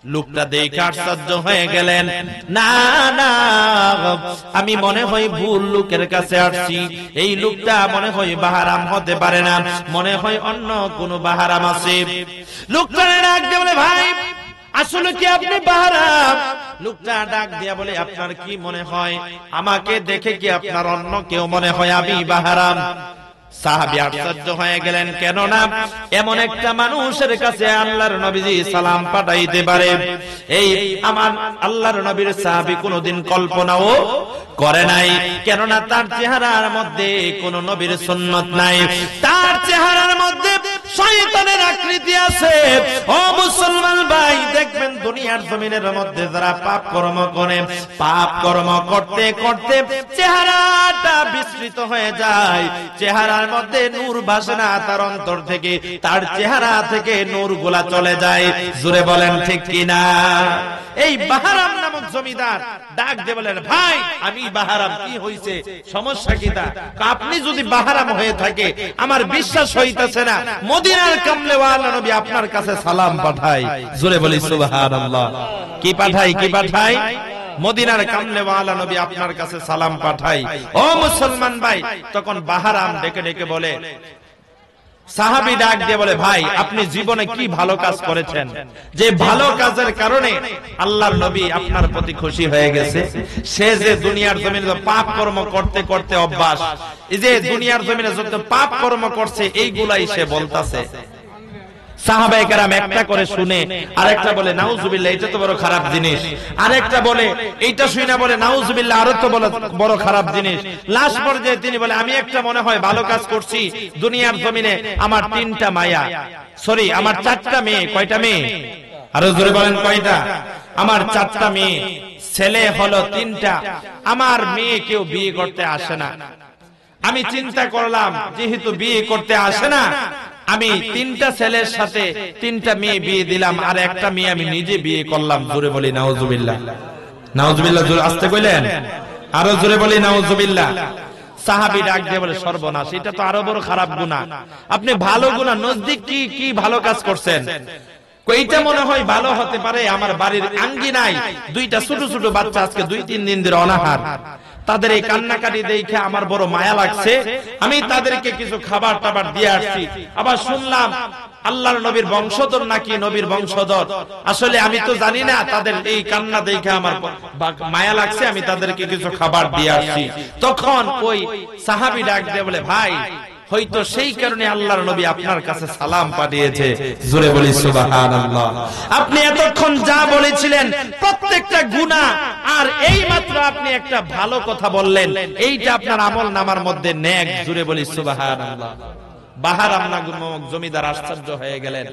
লোকটা দেখে আশ্চর্য হয়ে গেলেন। না না, আমি মনে হয় ভুল লোকের কাছে আসছি, এই লোকটা মনে হয় বাহরাম হতে পারে না, মনে হয় অন্য কোন বাহরাম আছে। লোকটা ডাক দিয়ে বলে, ভাই আসলে কি আপনি বাহরাম? লোকটা ডাক দিয়া বলে, আপনার কি মনে হয়? আমাকে দেখে কি আপনার অন্য কেউ মনে হয় আমি বাহরাম? সাহাবী আশ্চর্য হয়ে গেলেন, কেননা এমন একটা মানুষের কাছে আল্লাহর নবীজি সালাম পাঠাইতে পারে এই আমার আল্লাহর নবীর সাহাবী কোনদিন কল্পনাও করে নাই। কেননা তার চেহারার মধ্যে কোন নবীর সুন্নত নাই, তার চেহারার মধ্যে শয়তানের আকৃতি আছে। ও মুসলমান ভাই, দেখবেন দুনিয়ার জমিনের মধ্যে যারা পাপ কর্ম করে, পাপ কর্ম করতে করতে চেহারাটা বিস্তৃত হয়ে যায়, চেহারার মধ্যে নূর ভাসে না তার অন্তর থেকে, তার চেহারা থেকে নূর গুলা চলে যায়। জোরে বলেন ঠিক কিনা? এই বাহারাম নামক জমিদার ডাক দিয়ে বলেন, ভাই আমি বাহারাম, কি হইছে, সমস্যা কি? তা আপনি যদি বাহারাম হয়ে থাকে আমার বিশ্বাস হইতেছে না, মদিনার কামলেওয়ালা নবী আপনার কাছে সালাম পাঠাই। জোরে বলি সুবহানাল্লাহ। কি পাঠাই? কি পাঠাই? মদিনার কামলেওয়ালা নবী আপনার কাছে সালাম পাঠাই। ও মুসলমান ভাই, তখন বাহারাম ডেকে ডেকে বলে, সাহাবী ডাক দিয়ে বলে, ভাই আপনি জীবনে কি ভালো কাজ করেছেন যে ভালো কাজের কারণে আল্লাহর নবী আপনার প্রতি খুশি হয়ে গেছে? সে যে দুনিয়ার জমিনে পাপ কর্ম করতে করতে অভ্যাস, এই যে দুনিয়ার জমিনে যত পাপ কর্ম করছে এইগুলাই সে বলতাছে। সাহাবায়ে কেরাম একটা করে শুনে আরেকটা বলে নাউজুবিল্লাহ, এটা তো বড় খারাপ জিনিস। আরেকটা বলে এইটা শুনে বলে নাউজুবিল্লাহ, আরো তো বড় খারাপ জিনিস। লাস্ট পর্যায়ে তিনি বলে, আমি একটা মনে হয় ভালো কাজ করছি, দুনিয়ার জমিনে আমার 3টা মায়া, সরি আমার 4টা মেয়ে। কয়টা মেয়ে? আরো জোরে বলেন, কয়টা? আমার 4টা মেয়ে, ছেলে হলো 3টা। আমার মেয়ে কেউ বিয়ে করতে আসে না। আমি চিন্তা করলাম যেহেতু বিয়ে করতে আসে না, আমি 3টা ছেলের সাথে 3টা মেয়ে বিয়ে দিলাম, আর একটা মেয়ে আমি নিজে বিয়ে করলাম। জোরে বলি নাউজুবিল্লাহ। নাউজুবিল্লাহ, জোরে আসতে কইলেন, আরো জোরে বলি নাউজুবিল্লাহ। সাহাবী ডাক দিয়ে বলে, সর্বনাশ, এটা তো আরো বড় খারাপ গুনাহ। আপনি ভালো গুনাহ নজদিক কি কি ভালো কাজ করছেন? এইটা মনে হয় ভালো হতে পারে। আমার বাড়ির আঙ্গিনায় 2টা ছোট ছোট বাচ্চা আজকে 2-3 দিন ধরে অনাহার, তাদের এই কান্নাকাটি দেখে আমার বড় মায়া লাগছে, আমি তাদেরকে কিছু খাবার টাবার দিয়ে আসছি। আবার শুনলাম আল্লাহর নবীর বংশধর নাকি নবীর বংশধর, আসলে আমি তো জানি না, তাদের এই কান্না দেখে আমার মায়া লাগছে, আমি তাদেরকে কিছু খাবার দিয়ে আসছি। তখন ওই সাহাবী ডাক দিয়ে বলে, ভাই হয়তো সেই কারণে আল্লাহর নবী আপনার কাছে সালাম পাঠিয়েছে। জোরে বলি সুবহানাল্লাহ। আপনি এতক্ষণ যা বলেছিলেন প্রত্যেকটা গুনাহ, আর এই মাত্র আপনি একটা ভালো কথা বললেন, এইটা আপনার আমল নামার মধ্যে নেক। জোরে বলি সুবহানাল্লাহ। বাহারাম নামক জমিদার আশ্চর্য হয়ে গেলেন।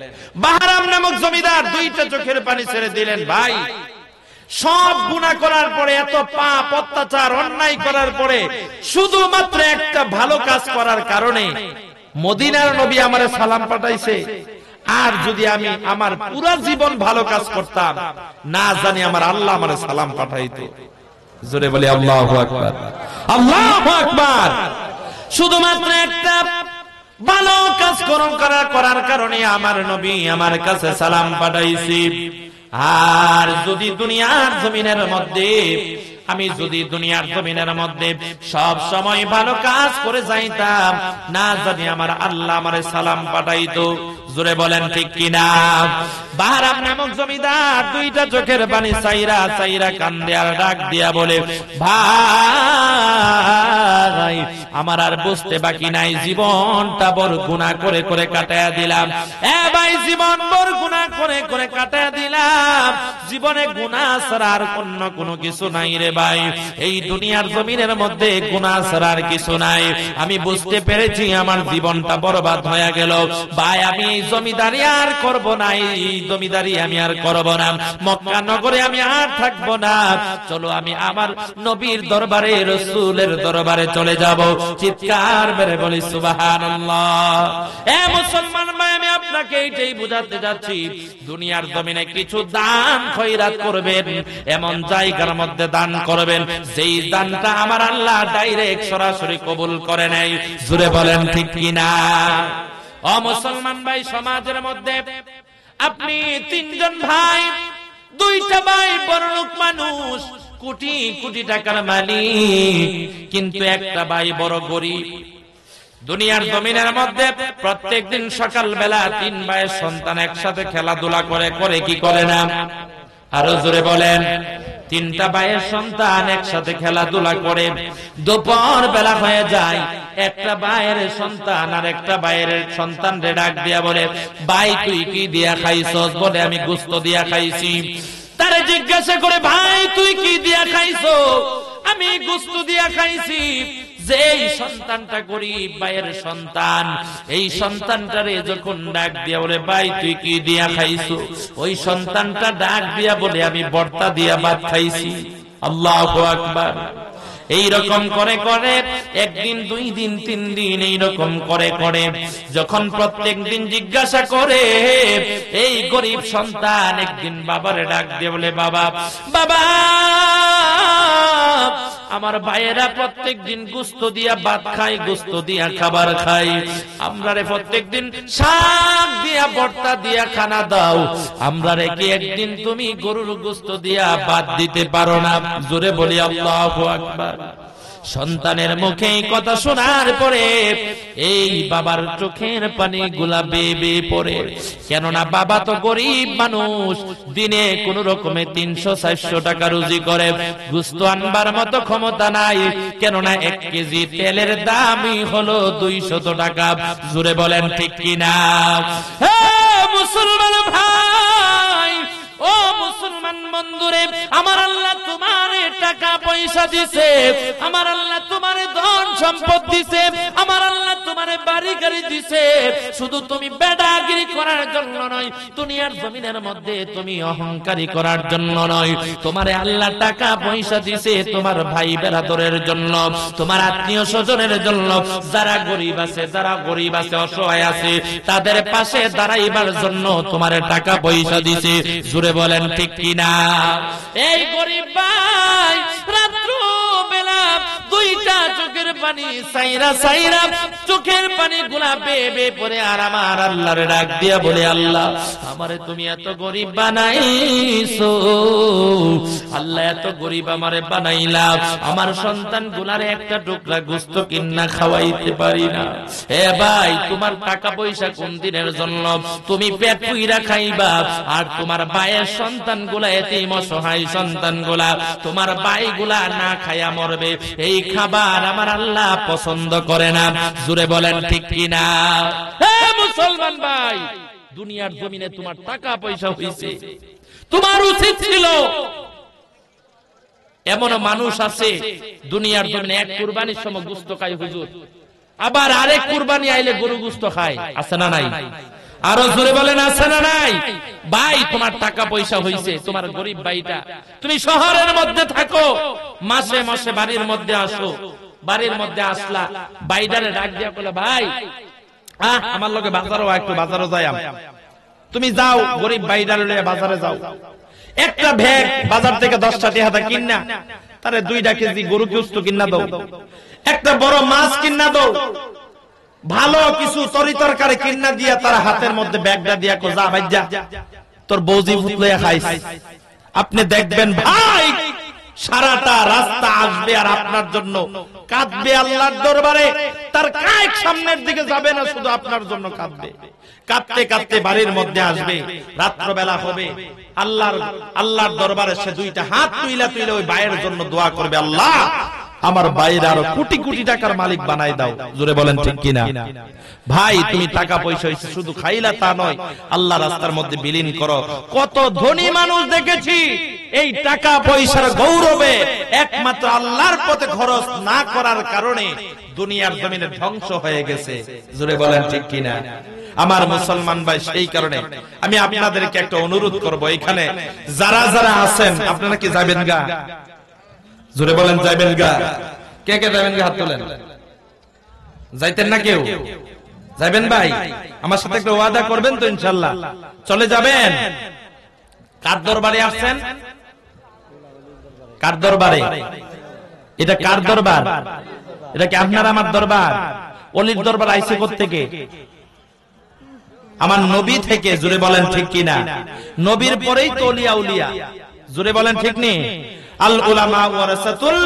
বাহারাম নামক জমিদার 2টা চোখের পানি ছেড়ে দিলেন। ভাই সব গুনাহ করার পরে, এত পাপ অত্যাচার অন্যায় করার পরে শুধুমাত্র একটা ভালো কাজ করার কারণে মদিনার নবী আমারে সালাম পাঠাইছে। আর যদি আমি আমার পুরো জীবন ভালো কাজ করতাম, না জানি আমার আল্লাহ আমারে সালাম পাঠাইতো। জোরে বলি আল্লাহু আকবার, আল্লাহু আকবার। শুধুমাত্র একটা ভালো কাজ করার কারণে আমার নবী আমার কাছে সালাম পাঠাইছে। আর যদি দুনিয়ার জমিনের মধ্যে আমি যদি দুনিয়ার জমিনের মধ্যে সব সময় ভালো কাজ করে যাইতাম, না জানি আমার আল্লাহ আমারে সালাম পাঠাইতো। জোরে বলেন ঠিক কিনা? বাহারাম নামক জমিদার 2টা চোখের পানি চাইরা চাইরা কান্দে আর ডাক দিয়া বলে, ভাই আমার আর বুঝতে বাকি নাই, জীবনটা বড় গুনাহ করে করে কাটায়া দিলাম। ভাই জীবন বড় গুনাহ করে করে কাটায়া দিলাম, জীবনে গুনাহ ছাড়া আর অন্য কোনো কিছু নাই রে ভাই। এই দুনিয়ার জমিনের মধ্যে গুনাহ ছাড়া আর কিছু নাই। আমি বুঝতে পেরেছি আমার জীবনটা বরবাদ হয়ে গেল। ভাই আমি এই জমিদারি আর করব না, এই জমিদারি আমি আর করব না, মক্কা নগরে আমি আর থাকবো না। চলো আমি আমার নবীর দরবারে, রাসূলের দরবারে চলে যাব। চিৎকার মেরে বলি সুবহানাল্লাহ। এ মুসলমান ভাই, আমি আপনাকে এইটাই বুঝাতে যাচ্ছি, দুনিয়ার জমিনে কিছু দান খয়রাত করবেন, এমন জায়গার মধ্যে দান করবেন যেই দানটা আমার আল্লাহ ডাইরেক্ট সরাসরি কবুল করে নেয়। জোরে বলেন ঠিক কিনা? ও মুসলমান ভাই, সমাজের মধ্যে আপনি 3 জন ভাই, 2টা ভাই বড়লোক মানুষ, কোটি কোটি টাকার মালিক, কিন্তু একটা ভাই বড় গরিব। দুনিয়ার জমিনের মধ্যে প্রত্যেকদিন সকাল বেলা 3 ভাইয়ের সন্তান একসাথে খেলাধুলা করে, করে কি করে না? আরো জোরে বলেন। তিনটা ভাইয়ের সন্তান একসাথে খেলাধুলা করে, দুপুর বেলা হয়ে যায়, একটা ভাইয়ের সন্তান আর একটা ভাইয়ের সন্তান রে ডাক দিয়া বলে, ভাই তুই কি দিয়া খাইছস? বলে আমি গোশত দিয়া খাইছি। তারে জিজ্ঞাসা করে, ভাই তুই কি দিয়া খাইছো? আমি গোশত দিয়া খাইছি। যে এই সন্তানটা গরিব ভাইয়ের সন্তান, এই সন্তানটারে যখন ডাক দিয়া বলে, ভাই তুই কি দিয়া খাইছো? ওই সন্তানটা ডাক দিয়া বলে, আমি ভর্তা দিয়া ভাত খাইছি। আল্লাহু আকবার। এইরকম করে করে একদিন, 2 দিন, 3 দিন এইরকম করে করে যখন প্রত্যেক দিন জিজ্ঞাসা করে, এই গরিব সন্তান একদিন বাবারে ডাক দিয়ে বলে, বাবা বাবা, আমার ভাইয়েরা প্রত্যেক দিন গোশত দিয়া ভাত খায়, গোশত দিয়া খাবার খায়, আমরা রে প্রত্যেক দিন শাক দিয়া ভর্তা দিয়া খানা দাও, আমরা রে কি একদিন তুমি গরুর গোশত দিয়া ভাত দিতে পারো না? জোরে বলি আল্লাহু আকবার। সন্তানের মুখে এই কথা শোনার পরে এই বাবার চোখের পানি গুলা বেয়ে বেয়ে পড়ে। কেননা বাবা তো গরিব মানুষ, দিনে কোন রকমে 300-400 টাকা রুজি করে, গোশত আনবার মতো ক্ষমতা নাই। কেননা 1 কেজি তেলের দামই হলো 200 টাকা। জোরে বলেন ঠিক কিনা? হে মুসলমান ভাই, ও মুসলমান বন্ধুরে, আমার আল্লাহ তোমারে টাকা পয়সা দিছে, আমার আল্লাহ তোমারে ধন সম্পদ দিছে, আমার আল্লাহ তোমারে বাড়ি গাড়ি দিছে, শুধু তুমি বেদাগিরি করার জন্য নয়, দুনিয়ার জমিনের মধ্যে তুমি অহংকারী করার জন্য নয়। তোমারে আল্লাহ টাকা পয়সা দিছে তোমার ভাই বেরাদরের জন্য, তোমার আত্মীয় স্বজনের জন্য, যারা গরিব আছে, যারা গরিব আছে, অসহায় আছে, তাদের পাশে দাঁড়াইবার জন্য তোমারে টাকা পয়সা দিছে। জোরে বলেন ঠিক কিনা? এই গরিব ভাই রাত্র বেলা 2টা চোখের পানি সাইরা সাইরা চোখের পানি গুলা বেয়ে বেয়ে পড়ে আর আমার আল্লাহর ডাক দিয়া বলে, আল্লাহ আমারে তুমি এত গরিব বানাইছো, আল্লাহ এত গরিব আমারে বানাইলা, আমার সন্তান গুলারে একটা টুকরা গোশত কিন্না খাওয়াইতে পারি না। এ ভাই, তোমার টাকা পয়সা কোন দিনের জন্য? তুমি পেট পুইরা খাইবা, আর তোমার ভাইয়ের সন্তান গুলা, এতিম অসহায় সন্তান গুলা, তোমার ভাই গুলা না খায়া মরবে। এই খাবার আমার আল্লাহ পছন্দ করে না। জোরে বলেন ঠিক কিনা? হে মুসলমান ভাই, দুনিয়ার জমিনে তোমার টাকা পয়সা হইছে, তোমার উচিত ছিল, এমন মানুষ আছে দুনিয়ার জমিনে এক কুরবানির সময় গোশত খায় হুজুর, আবার আরেক কুরবানি আইলে গরু গোশত খায়। আছে না নাই? আরো জোরে বলেন আছে না নাই? ভাই তোমার টাকা পয়সা হইছে, তোমার গরিব ভাইটা, তুমি শহরের মধ্যে থাকো, মাসে মাসে বাড়ির মধ্যে আসো, বাড়ির মধ্যে আসলা, বাইডারে ডাক দিয়া বলে, ভাই আমার লগে বাজারও, একটু বাজারও যাই। তুমি যাও, গরিব বাইডারে লইয়া বাজারে যাও, একটা ভ্যাগ বাজার থেকে 10টা টাকা কিনা তারে 2 কেজি গরু গোশত কিনা দাও, একটা বড় মাছ কিনা দাও, ভালো কিছু তরি তরকারি কিনা দিয়া তার হাতের মধ্যে ব্যাগটা দিয়া কো, যা ভাই যা, তোর বৌজি ভূত লইয়া খাইস। আপনি দেখবেন ভাই সারাটা রাস্তা আসবে আর আপনার জন্য কাঁদবে আল্লাহর দরবারে, তার কায়েক সামনের দিকে যাবে না, শুধু আপনার জন্য কাঁদবে। কাঁদতে কাঁদতে বাড়ির মধ্যে আসবে, রাত্রবেলা হবে, আল্লাহর দরবারে সে 2টা হাত তুইলা তুইলা ওই ভাইয়ের জন্য দোয়া করবে, আল্লাহ আমার ভাইয়ের আরো কোটি কোটি টাকার মালিক বানাই দাও। জোরে বলেন ঠিক কিনা? ভাই তুমি টাকা পয়সা হইছে শুধু খাইলা তা নয়, আল্লাহ রাস্তার মধ্যে বিলীন করো। কত ধনী মানুষ দেখেছি এই টাকা পয়সার গৌরবে একমাত্র আল্লাহর পথে খরচ না করার কারণে দুনিয়ার জমিনে ধ্বংস হয়ে গেছে। জোরে বলেন ঠিক কিনা? আমার মুসলমান ভাই, সেই কারণে আমি আপনাদেরকে একটা অনুরোধ করব, এখানে যারা যারা আছেন আপনারা কি যাবেন গা? জোরে বলেন যাবেন গা? কে কে যাবেন গা? হাত তোলেন। যাইতেন না কেউ? যাবেন ভাই? আমার সাথে একটা ওয়াদা করবেন তো ইনশাআল্লাহ? চলে যাবেন? কার দরবারে আসছেন? কার দরবারে? এটা কার দরবার? এটা কি আপনার আমার দরবার? ওলির দরবার আইছে কোত্থেকে? আমার নবী থেকে। জোরে বলেন ঠিক কিনা? নবীর পরেই তো ওলিয়া উলিয়া। জোরে বলেন ঠিক নেই? আল উলামা ওয়ারাসাতুল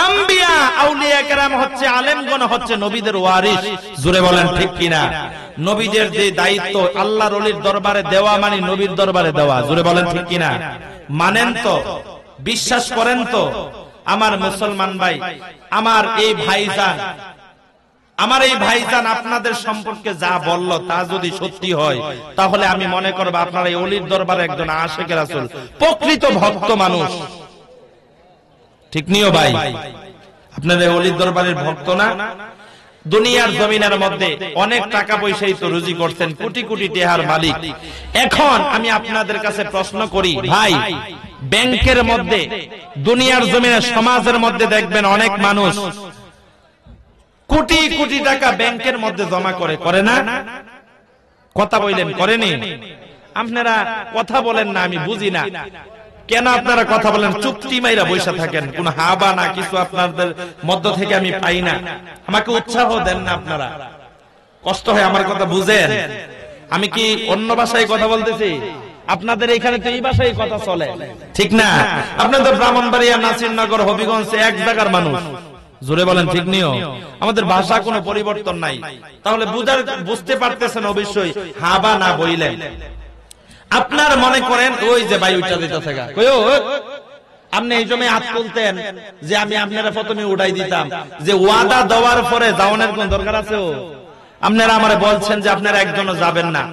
আম্বিয়া, আউলিয়া কেরাম হচ্ছে আলেমগণ হচ্ছে নবীদের ওয়ারিস। জোরে বলেন ঠিক কিনা? নবীদের যে দায়িত্ব আল্লাহর ওলির দরবারে দেওয়া মানে নবীর দরবারে দেওয়া। জোরে বলেন ঠিক কিনা? মানেন তো? বিশ্বাস করেন তো? আমার মুসলমান ভাই, আমার এই ভাইজান আপনাদের সম্পর্কে যা বলল তা যদি সত্যি হয়, তাহলে আমি মনে করব আপনারা এই ওলির দরবারে একজন আশিকে রাসূল, প্রকৃত ভক্ত মানুষ। ঠিক নিও ভাই? আপনারা ওলির দরবারের ভক্ত না? দুনিয়ার জমিনের মধ্যে অনেক টাকা পয়সাই তো রুজি করছেন, কোটি কোটি টাকার মালিক। এখন আমি আপনাদের কাছে প্রশ্ন করি ভাই, ব্যাংকের মধ্যে, দুনিয়ার জমিনে, সমাজের মধ্যে দেখবেন অনেক মানুষ কোটি কোটি টাকা ব্যাংকের মধ্যে জমা করে না? কথা বললেন করেনি? আপনারা কথা বলেন না, আমি বুঝি না কেন আপনারা কথা বলেন, চুপটি মাইরা বসে থাকেন, কোন হাবা না কিছু আপনাদের মধ্য থেকে আমি পাই না। আমাকে উৎসাহ দেন না আপনারা, কষ্ট হয় আমার কথা বুঝেন। আমি কি অন্য ভাষায় কথা বলতেছি? আপনাদের এখানে তো এই ভাষায় কথা চলে, ঠিক না? আপনাদের ব্রাহ্মণবাড়িয়া, নাসিরনগর, হবিগঞ্জ এক জায়গার মানুষ। জোরে বলেন ঠিক নিও? আমাদের ভাষা কোনো পরিবর্তন নাই। তাহলে বুঝতে পারতেছেন অবশ্যই, হাবা না বইলেন। আপনার মনে করেন ওই যে ভাই উঠা দিতে থাকা, আপনি এই জন্য হাত তুলতেন যে আমি আপনারা প্রথমে উঠাই দিতাম, যে ওয়াদা দেওয়ার পরে যাওয়ানোর কোন দরকার আছে? আপনারা আমারে বলছেন যে আপনারা একজনও যাবেন না,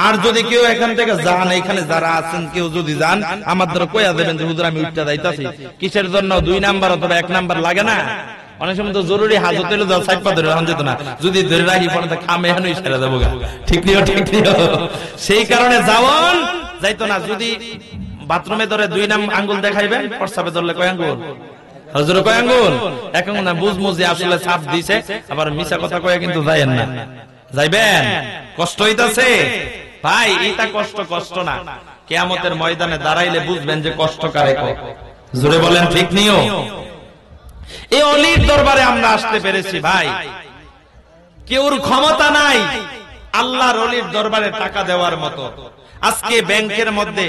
আর যদি কেউ এখান থেকে যান, এখানে যারা আছেন কেউ যদি যান, আমার দ্বারা কইয়া দেবেন যে হুজুর আমি উঠতে যাইতাছি। কিসের জন্য? 2 নাম্বার অথবা 1 নাম্বার লাগে না? অনেক সময় তো জরুরি হাজত হইলে যাও সাইড পা ধরে রাখা যেত না, যদি ধরে রাখি পরে তো খামে হানুই সেরে দেবো। ঠিক নিও? ঠিক নিও? সেই কারণে যাওন যাইতো না। যদি বাথরুমে ধরে 2 আঙ্গুল দেখাইবেন, প্রস্রাবে ধরলে কয় আঙ্গুল? হুজুর কয় আঙ্গুল? এক আঙ্গুল না, বুঝমুজি আসলে ছাপ দিছে, আবার মিছা কথা কয়ে কিন্তু যাইয়েন না। যাইবেন? কষ্ট হইতাছে ভাই, এটা কষ্ট না। কিয়ামতের ময়দানে দাঁড়াইলে বুঝবেন যে কষ্ট কারে কয়। জোরে বলেন ঠিক নিও? এই অলির দরবারে আমরা আসতে পেরেছি ভাই, কেউর ক্ষমতা নাই আল্লাহর অলির দরবারে টাকা দেওয়ার মতো। আজকে ব্যাংকের মধ্যে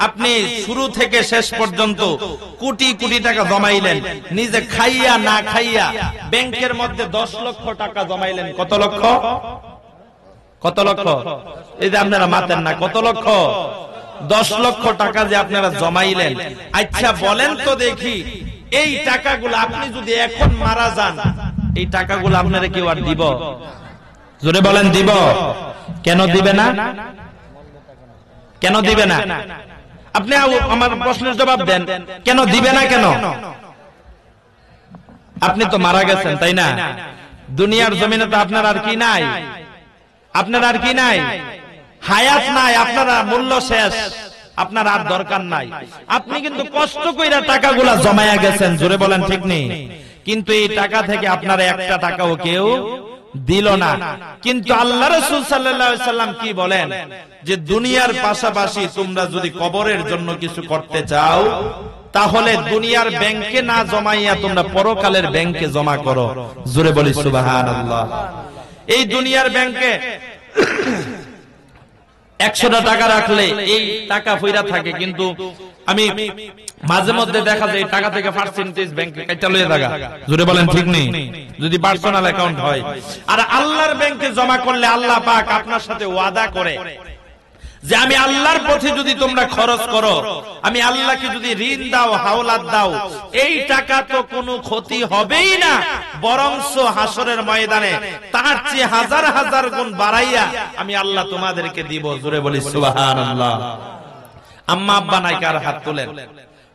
আপনি শুরু থেকে শেষ পর্যন্ত কোটি কোটি টাকা জমাইলেন, নিজে খাইয়া না খাইয়া ব্যাংকের মধ্যে 10 লক্ষ টাকা জমাইলেন। কত লক্ষ? কত লক্ষ? এই যে আপনারা মাতেন না, কত লক্ষ? 10 লক্ষ টাকা যে আপনারা জমাইলেন। আচ্ছা বলেন তো দেখি, এই টাকাগুলো আপনি যদি এখন মারা যান, এই টাকাগুলো আপনারা কেউ আর দিব? জোরে বলেন দিব? কেন দিবে না? কেন দিবে না? আপনি আমার প্রশ্নের জবাব দেন, কেন দিবে না? কেন? আপনি তো মারা গেছেন, তাই না? দুনিয়ার জমিনে তো আপনার আর কি নাই? আপনার আর কি নাই? হায়াত নাই, আপনারা মূল্য শেষ, আপনার আর দরকার নাই। আপনি কিন্তু কষ্ট কইরা টাকাগুলা জমায়া গেছেন। জোরে বলেন ঠিক নেই? কিন্তু এই টাকা থেকে আপনার 1 টাকাও কেউ দিল না। কিন্তু আল্লাহ রাসূল সাল্লাল্লাহু আলাইহি সাল্লাম কি বলেন, যে দুনিয়ার পাশাপাশি তোমরা যদি কবরের জন্য কিছু করতে চাও, তাহলে দুনিয়ার ব্যাংকে না জমাইয়া তোমরা পরকালের ব্যাংকে জমা করো। জোরে বলি সুবহানাল্লাহ। এই দুনিয়ার ব্যাংকে 100 টাকা রাখলে এই টাকা ফইরা থাকে, কিন্তু আমি মাঝে মধ্যে দেখা যায় টাকা থেকে পার্সেন্টেজ ব্যাংকে কাটা লয়ে থাকা। জোরে বলেন ঠিক নেই? যদি পার্সোনাল অ্যাকাউন্ট হয়। আর আল্লাহর ব্যাংকে জমা করলে আল্লাহ পাক আপনার সাথে ওয়াদা করে যে আমি আল্লাহর পথে যদি তোমরা খরচ করো, আমি আল্লাহকে যদি ঋণ দাও, হাওলাত দাও, এই টাকা তো কোনো ক্ষতি হবেই না, বরংস হাসরের ময়দানে তার চেয়ে হাজার হাজার গুণ বাড়াইয়া আমি আল্লাহ তোমাদেরকে দিব। জোরে বলি সুবহানাল্লাহ। আম্মা আব্বা নাই, কার হাত তোলেন?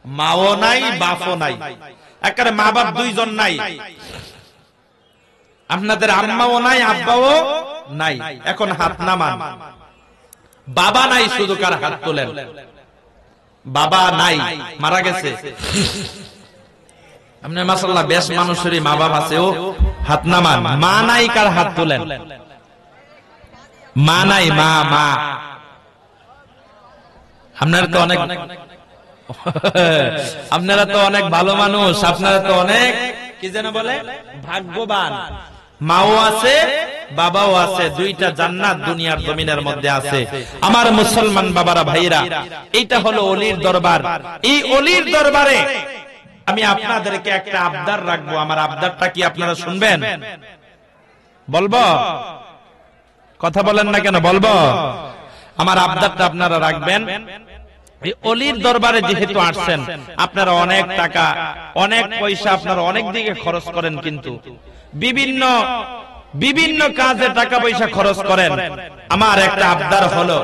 মাও নাই, বাপও নাই, একেবারে মা বাপ 2 জন নাই। আপনাদের আম্মাও নাই, আব্বাও নাই, এখন হাত নামান। বাবা নাই, শুধু কার হাত তোলেন? বাবা নাই, মারা গেছে। আপনি মাশাআল্লাহ বেশ মানুষেরই মা বাবা আছে, ও হাত নামান। মা নাই, কার হাত তোলেন? মা নাই, মা মা। আপনারা তো অনেক আপনারা তো অনেক ভালো মানুষ, আপনারা তো অনেক কি যেন বলে ভাগ্যবান। মাও আছে, বাবাও আছে, 2টা জান্নাত দুনিয়ার জমিনের মধ্যে আছে। আমার মুসলমান বাবারা, ভাইরা, এইটা হলো ওলির দরবার। এই ওলির দরবারে আমি আপনাদেরকে একটা আবদার রাখবো, আমার আবদারটা কি আপনারা শুনবেন? বলবো? কথা বলেন না কেন? বলবো? আমার আবদারটা আপনারা রাখবেন। এই অলির দরবারে যেহেতু আসছেন, আপনারা অনেক টাকা, অনেক পয়সা, আপনারা অনেক দিকে খরচ করেন, কিন্তু বিভিন্ন কাজে টাকা পয়সা খরচ করেন। আমার একটা আবদার হলো,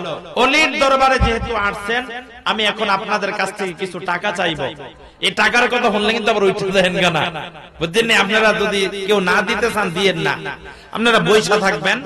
অলির দরবারে যেহেতু আসছেন, আমি এখন আপনাদের কাছ থেকে কিছু টাকা চাইবো। এই টাকার কথা শুনলে কিন্তু আবার উঠে দেন না, বুঝছেন? আপনারা যদি কেউ না দিতে চান দিয়েন না, আপনারা বৈশা থাকবেন।